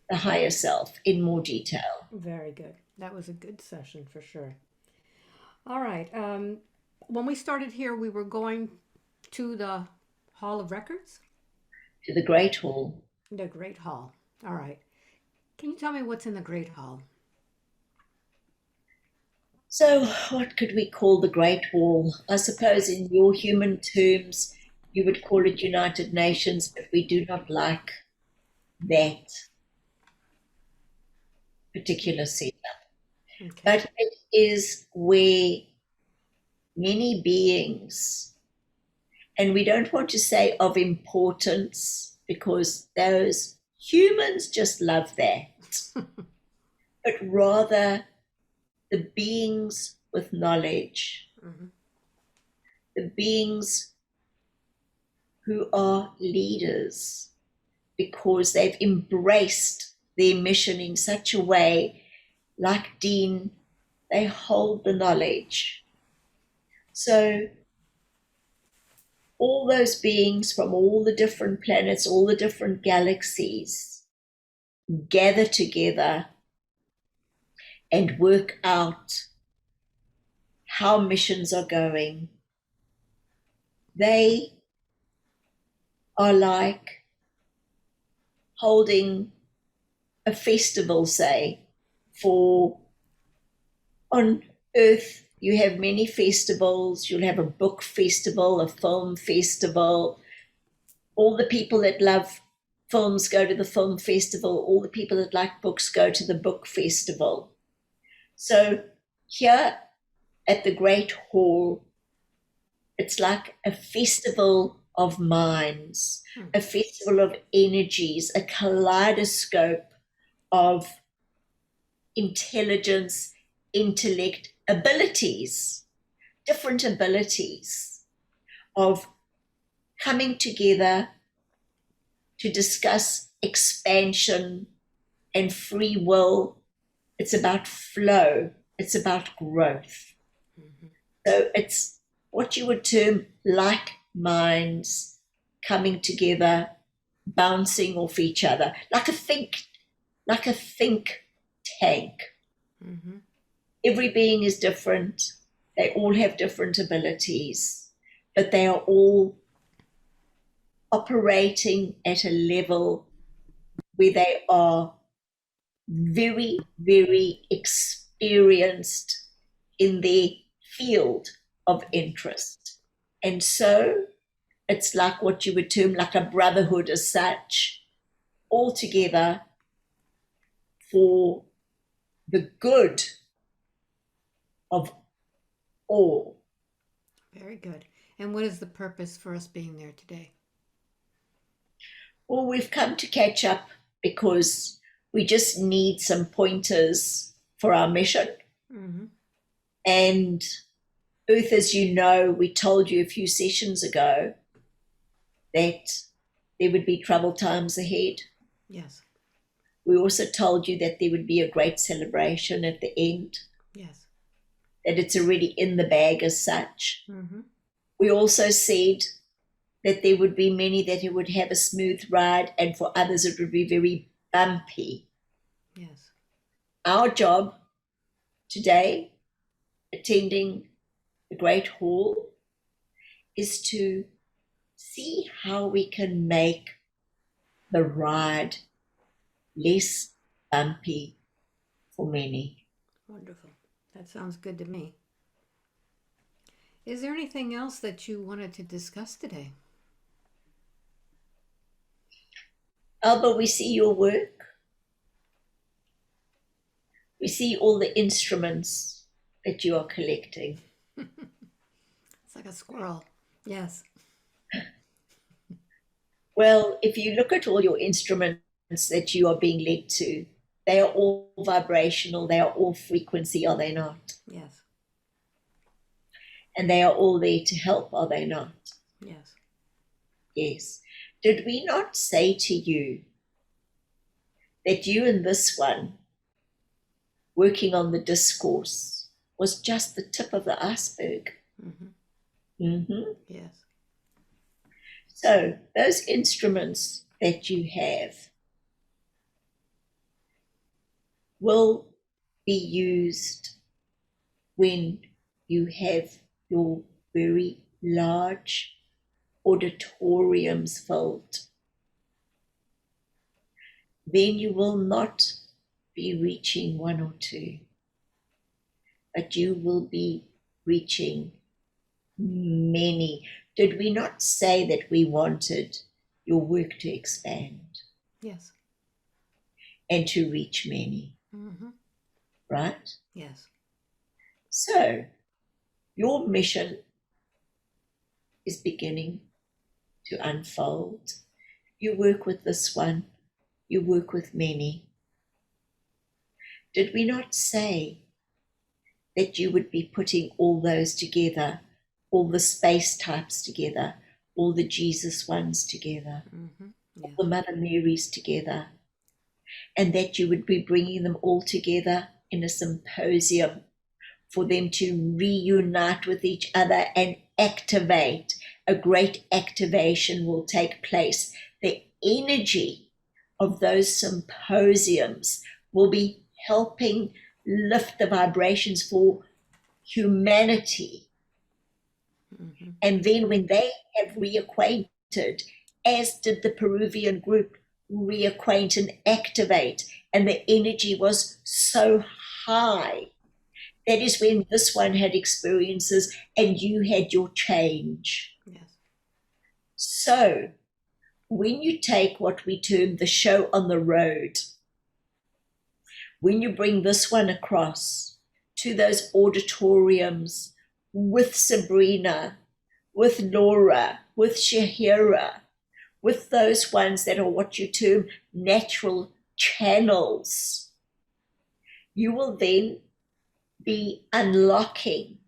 the higher self in more detail. Very good. That was a good session for sure. All right. When we started here, we were going to the Hall of Records, To the Great Hall. the Great Hall. All right. Can you tell me what's in the Great Hall? So, what could we call the Great Hall? I suppose in your human terms, you would call it United Nations, but we do not like that particular setup. Okay. But it is where many beings, and we don't want to say of importance because those humans just love that, but rather the beings with knowledge, Mhm. the beings who are leaders because they've embraced their mission in such a way, like Dean, they hold the knowledge. So all those beings from all the different planets, all the different galaxies gather together and work out how missions are going. They are like holding a festival, say, for on Earth. You have many festivals. You'll have a book festival, a film festival. All the people that love films go to the film festival. All the people that like books go to the book festival. So here at the Great Hall, it's like a festival of minds, Hmm. a festival of energies, a kaleidoscope of intelligence, intellect, abilities, different abilities of coming together to discuss expansion and free will. It's about flow, it's about growth. Mhm. So it's what you would term like minds coming together, bouncing off each other, like a think tank. Mhm. Every being is different. They all have different abilities, but they are all operating at a level where they are very, very experienced in their field of interest. And so it's like what you would term like a brotherhood as such, all together for the good of all. Very good. And what is the purpose for us being there today? Well, we've come to catch up because we just need some pointers for our mission. Mm-hmm. And Earth, as you know, we told you a few sessions ago that there would be troubled times ahead. Yes. We also told you that there would be a great celebration at the end, Yes. that it's already in the bag as such. Mm-hmm. We also said that there would be many that it would have a smooth ride, and for others it would be very bumpy. Yes. Our job today, attending the Great Hall, is to see how we can make the ride less bumpy for many. Wonderful. That sounds good to me. Is there anything else that you wanted to discuss today? Alba, we see your work. We see all the instruments that you are collecting. It's like a squirrel. Yes. Well, if you look at all your instruments that you are being led to, they are all vibrational, they are all frequency, are they not? Yes. And they are all there to help, are they not? Yes. Yes. Did we not say to you that you and this one working on the discourse was just the tip of the iceberg? Mm-hmm. Mm-hmm. Yes. So those instruments that you have will be used when you have your very large auditoriums filled. Then you will not be reaching one or two, but you will be reaching many. Did we not say that we wanted your work to expand Yes. and to reach many, Mm-hmm. right? Yes. So your mission is beginning to unfold. You work with this one, you work with many. Did we not say that you would be putting all those together, all the space types together, all the Jesus ones together, Mm-hmm. all Yes. the Mother Marys together, and that you would be bringing them all together in a symposium for them to reunite with each other and activate? A great activation will take place. The energy of those symposiums will be helping lift the vibrations for humanity. Mm-hmm. And then when they have reacquainted, as did the Peruvian group reacquaint and activate, and the energy was so high, that is when this one had experiences and you had your change. Yes. So when you take what we term the show on the road, when you bring this one across to those auditoriums with Sabrina, with Laura, with Shahira, with those ones that are what you term natural channels, you will then be unlocking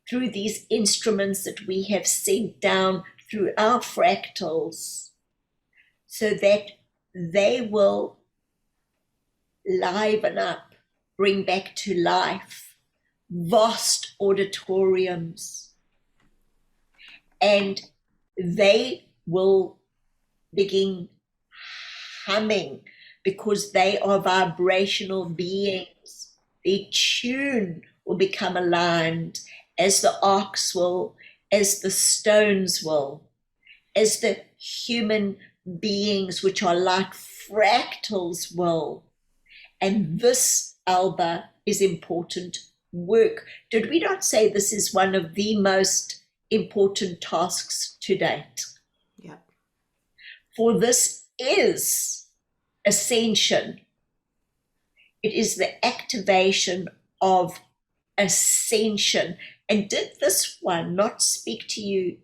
through these instruments that we have sent down through our fractals, so that they will liven up, bring back to life vast auditoriums, and they will begin humming because they are vibrational beings. Their tune will become aligned, as the arcs will, as the stones will, as the human beings, which are like fractals, will. And this, Alba, is important work. Did we not say this is one of the most important tasks to date? Yep. For this is ascension. It is the activation of ascension. And did this one not speak to you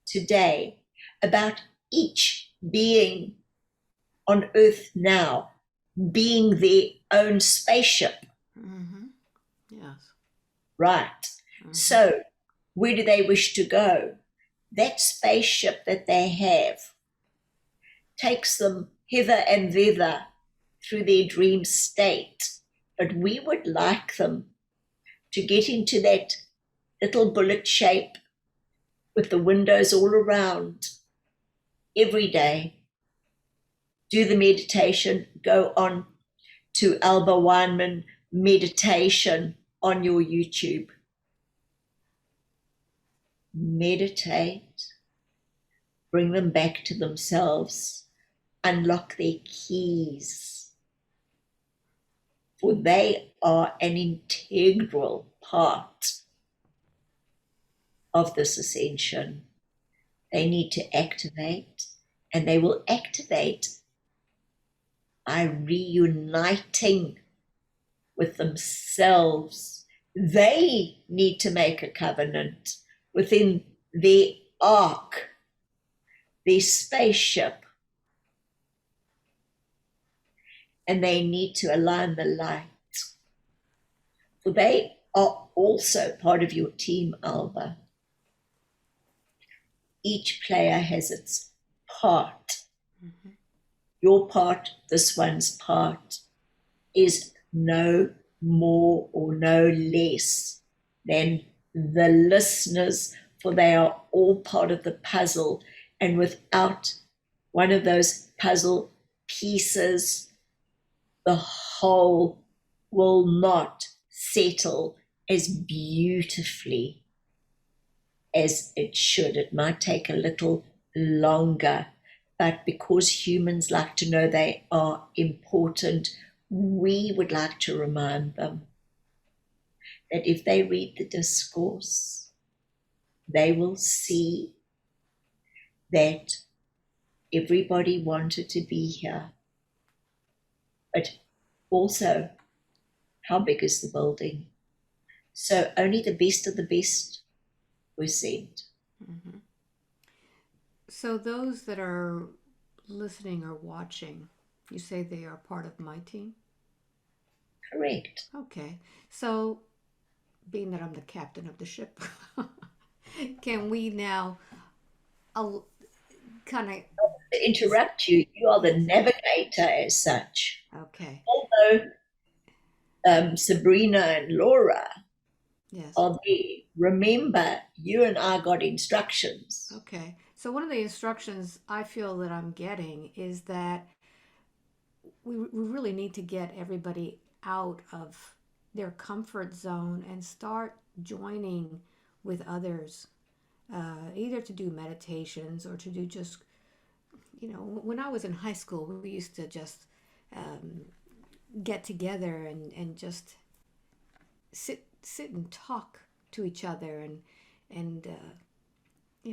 today about each being on earth now being their own spaceship? Mm-hmm. Yes. Right. Mm-hmm. So where do they wish to go? That spaceship that they have takes them hither and thither through their dream state. But we would like them to get into that little bullet shape with the windows all around every day. Do the meditation, go on to Alba Weinman meditation on your YouTube. Meditate, bring them back to themselves, unlock their keys, for they are an integral part of this ascension. They need to activate, and they will activate by reuniting with themselves. They need to make a covenant within their ark, their spaceship, and they need to align the light. For they are also part of your team, Alba. Each player has its part. Mm-hmm. Your part, this one's part, is no more or no less than the listeners, for they are all part of the puzzle. And without one of those puzzle pieces, the whole will not settle as beautifully as it should. It might take a little longer, but because humans like to know they are important, we would like to remind them that if they read the discourse, they will see that everybody wanted to be here. But also, how big is the building? So only the best of the best were sent. Mm-hmm. So those that are listening or watching, you say they are part of my team? Correct. Okay. So being that I'm the captain of the ship, can we now kind of... To interrupt you, you are the navigator as such. Okay. Although Sabrina and Laura Yes. are there, remember, you and I got instructions. Okay. So one of the instructions I feel that I'm getting is that we really need to get everybody out of their comfort zone and start joining with others, either to do meditations or to do just, when I was in high school, we used to just get together and just sit and talk to each other and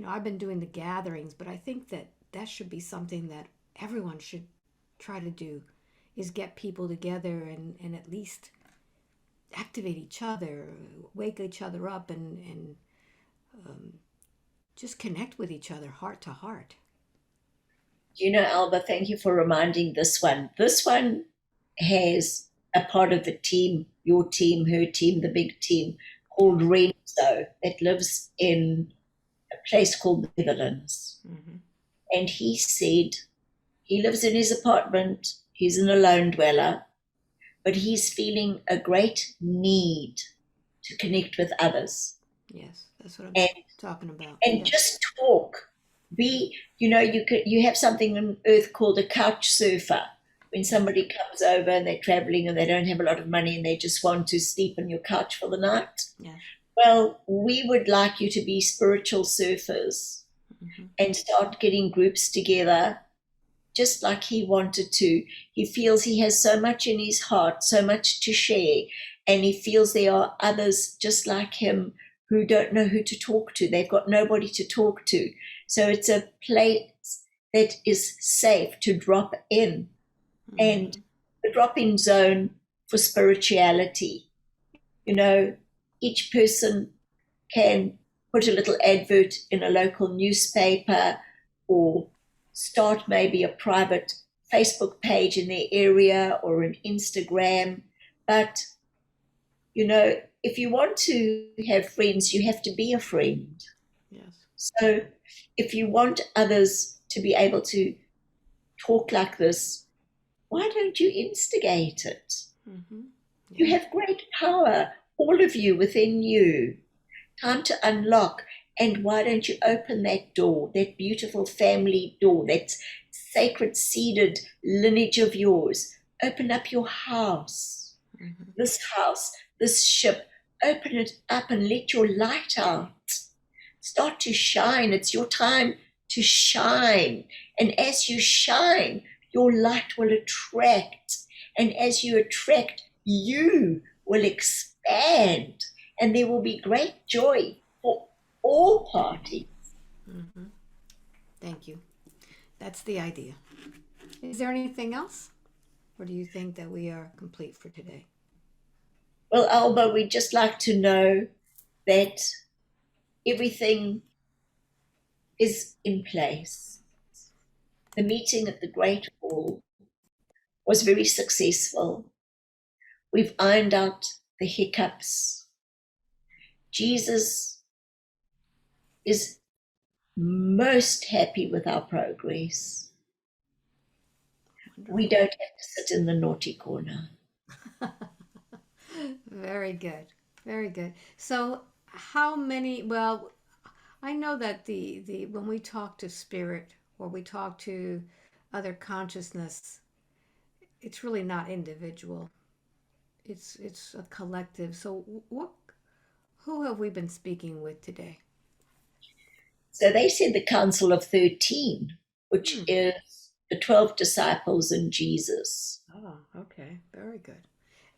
I've been doing the gatherings, but I think that should be something that everyone should try to do, is get people together and at least activate each other, wake each other up, and just connect with each other heart to heart. Alba, thank you for reminding this one. This one has a part of the team, your team, her team, the big team, called Renzo, that lives in a place called the Netherlands. Mm-hmm. And he said he lives in his apartment, he's an alone dweller, but he's feeling a great need to connect with others. Yes, that's what I'm talking about. And yes. Just talk. You have something on earth called a couch surfer. When somebody comes over and they're traveling and they don't have a lot of money and they just want to sleep on your couch for the night. Yes. Well, we would like you to be spiritual surfers. Mm-hmm. And start getting groups together just like he wanted to. He feels he has so much in his heart, so much to share, and he feels there are others just like him who don't know who to talk to. They've got nobody to talk to. So it's a place that is safe to drop in, mm-hmm. and a drop-in zone for spirituality. Each person can put a little advert in a local newspaper or start maybe a private Facebook page in their area or an Instagram. But, if you want to have friends, you have to be a friend. Yes. So if you want others to be able to talk like this, why don't you instigate it? Mm-hmm. You Yeah. have great power, all of you within you. Time to unlock. And why don't you open that door, that beautiful family door, that sacred seeded lineage of yours? Open up your Mm-hmm. house, this ship. Open it up and let your light out. Start to shine. It's your time to shine. And as you shine, your light will attract. And as you attract, you will expand. And there will be great joy for all parties. Mm-hmm. Thank you. That's the idea. Is there anything else? Or do you think that we are complete for today? Well, Alba, we'd just like to know that everything is in place. The meeting at the Great Hall was very successful. We've ironed out the hiccups. Jesus is most happy with our progress. We Wonderful. don't have to sit in the naughty corner. Very good. Very good. So, how many? Well, I know that the when we talk to spirit or we talk to other consciousness, it's really not individual. It's a collective. So, what? Who have we been speaking with today? So they said the Council of 13, which Hmm. is the 12 disciples and Jesus. Oh, okay. Very good.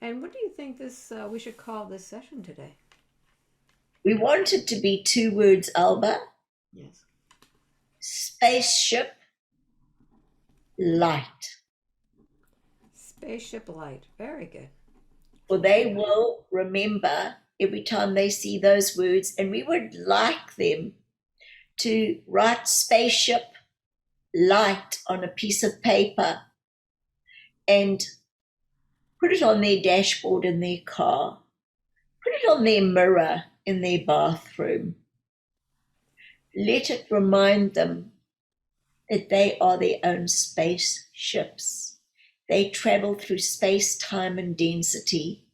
And what do you think this we should call this session today? We want it to be two words, Alba: Yes. spaceship, light. Spaceship light. Very good. For they will remember every time they see those words, and we would like them to write spaceship light on a piece of paper and put it on their dashboard in their car, put it on their mirror in their bathroom. Let it remind them that they are their own spaceships. They travel through space, time, and density.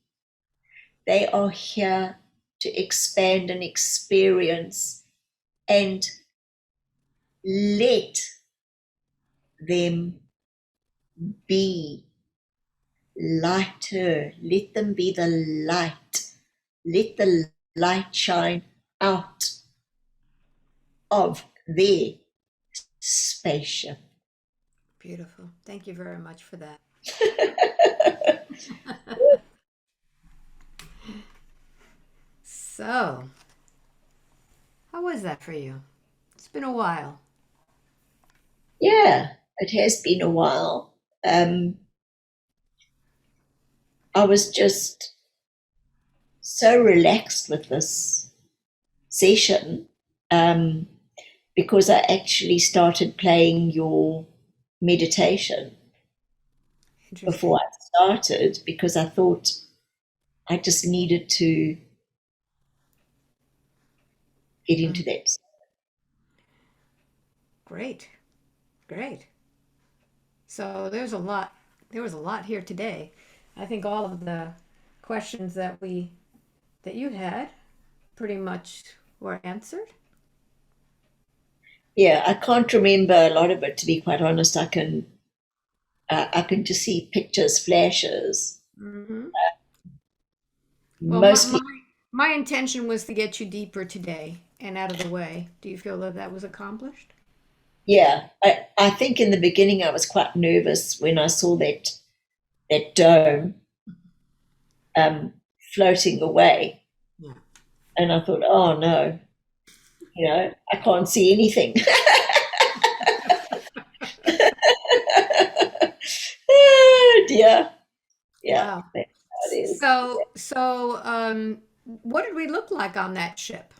They are here to expand and experience, and let them be lighter. Let them be the light. Let the light shine out of their spaceship. Beautiful. Thank you very much for that. So, how was that for you? It's been a while. Yeah, it has been a while. I was just so relaxed with this session, um, because I actually started playing your meditation before Interesting. I started, because I thought I just needed to get into Mm. that. Great. Great. So there's a lot. There was a lot here today. I think all of the questions that you had pretty much were answered. Yeah, I can't remember a lot of it, to be quite honest. I can just see pictures, flashes, Hmm. Well, mostly. my intention was to get you deeper today and out of the way. Do you feel that that was accomplished? Yeah, I think in the beginning I was quite nervous when I saw that dome, um, floating away, Yeah. and I thought, oh no, I can't see anything. Oh dear. Yeah, Wow. that's how it is. So, what did we look like on that ship?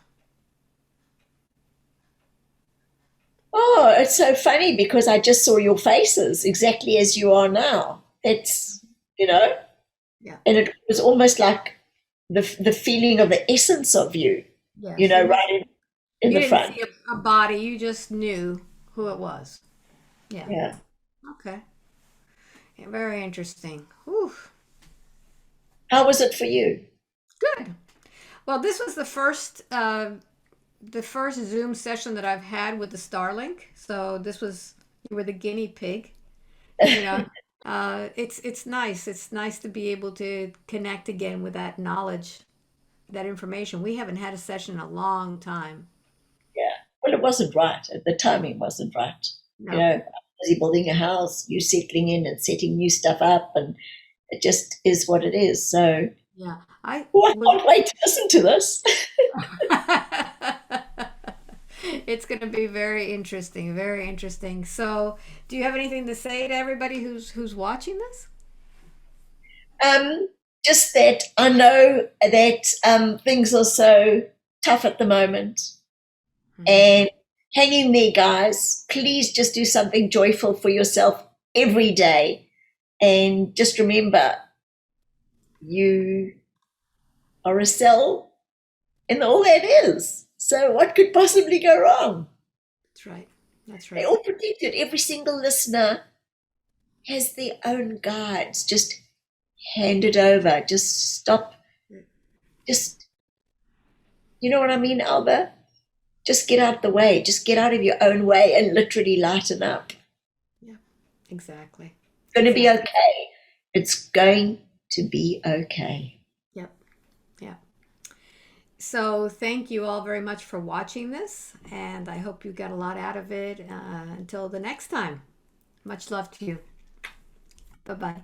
Oh, it's so funny because I just saw your faces exactly as you are now. That's, you know, Yeah. and it was almost like the feeling of the essence of you, Yes. right in You the didn't front. see a body. You just knew who it was. Yeah. Yeah. Okay. Yeah, very interesting. Whew. How was it for you? Good. Well, this was the first Zoom session that I've had with the Starlink. So this was you were the guinea pig. You know, it's nice. It's nice to be able to connect again with that knowledge, that information. We haven't had a session in a long time. Yeah. Well, it wasn't right. The timing wasn't right. You No. know, I was busy building a house, you settling in and setting new stuff up, and it just is what it is. So, Yeah. I oh, I was can't wait to listen to this. It's going to be very interesting, very interesting. So, do you have anything to say to everybody who's watching this? Um, just that I know that things are so tough at the moment, Hmm. and hang in there, guys. Please just do something joyful for yourself every day, and just remember you are a cell in all that is. So, what could possibly go wrong? That's right. That's They right. all protected. Every single listener has their own guides. Just hand it over. Just stop. Just, you know what I mean, Alba? Just get out the way. Just get out of your own way and literally lighten up. Yeah. Exactly. It's going to be Exactly. okay. It's going to be okay. Yep. Yeah. So, thank you all very much for watching this, and I hope you got a lot out of it. Until the next time, much love to you. Bye bye.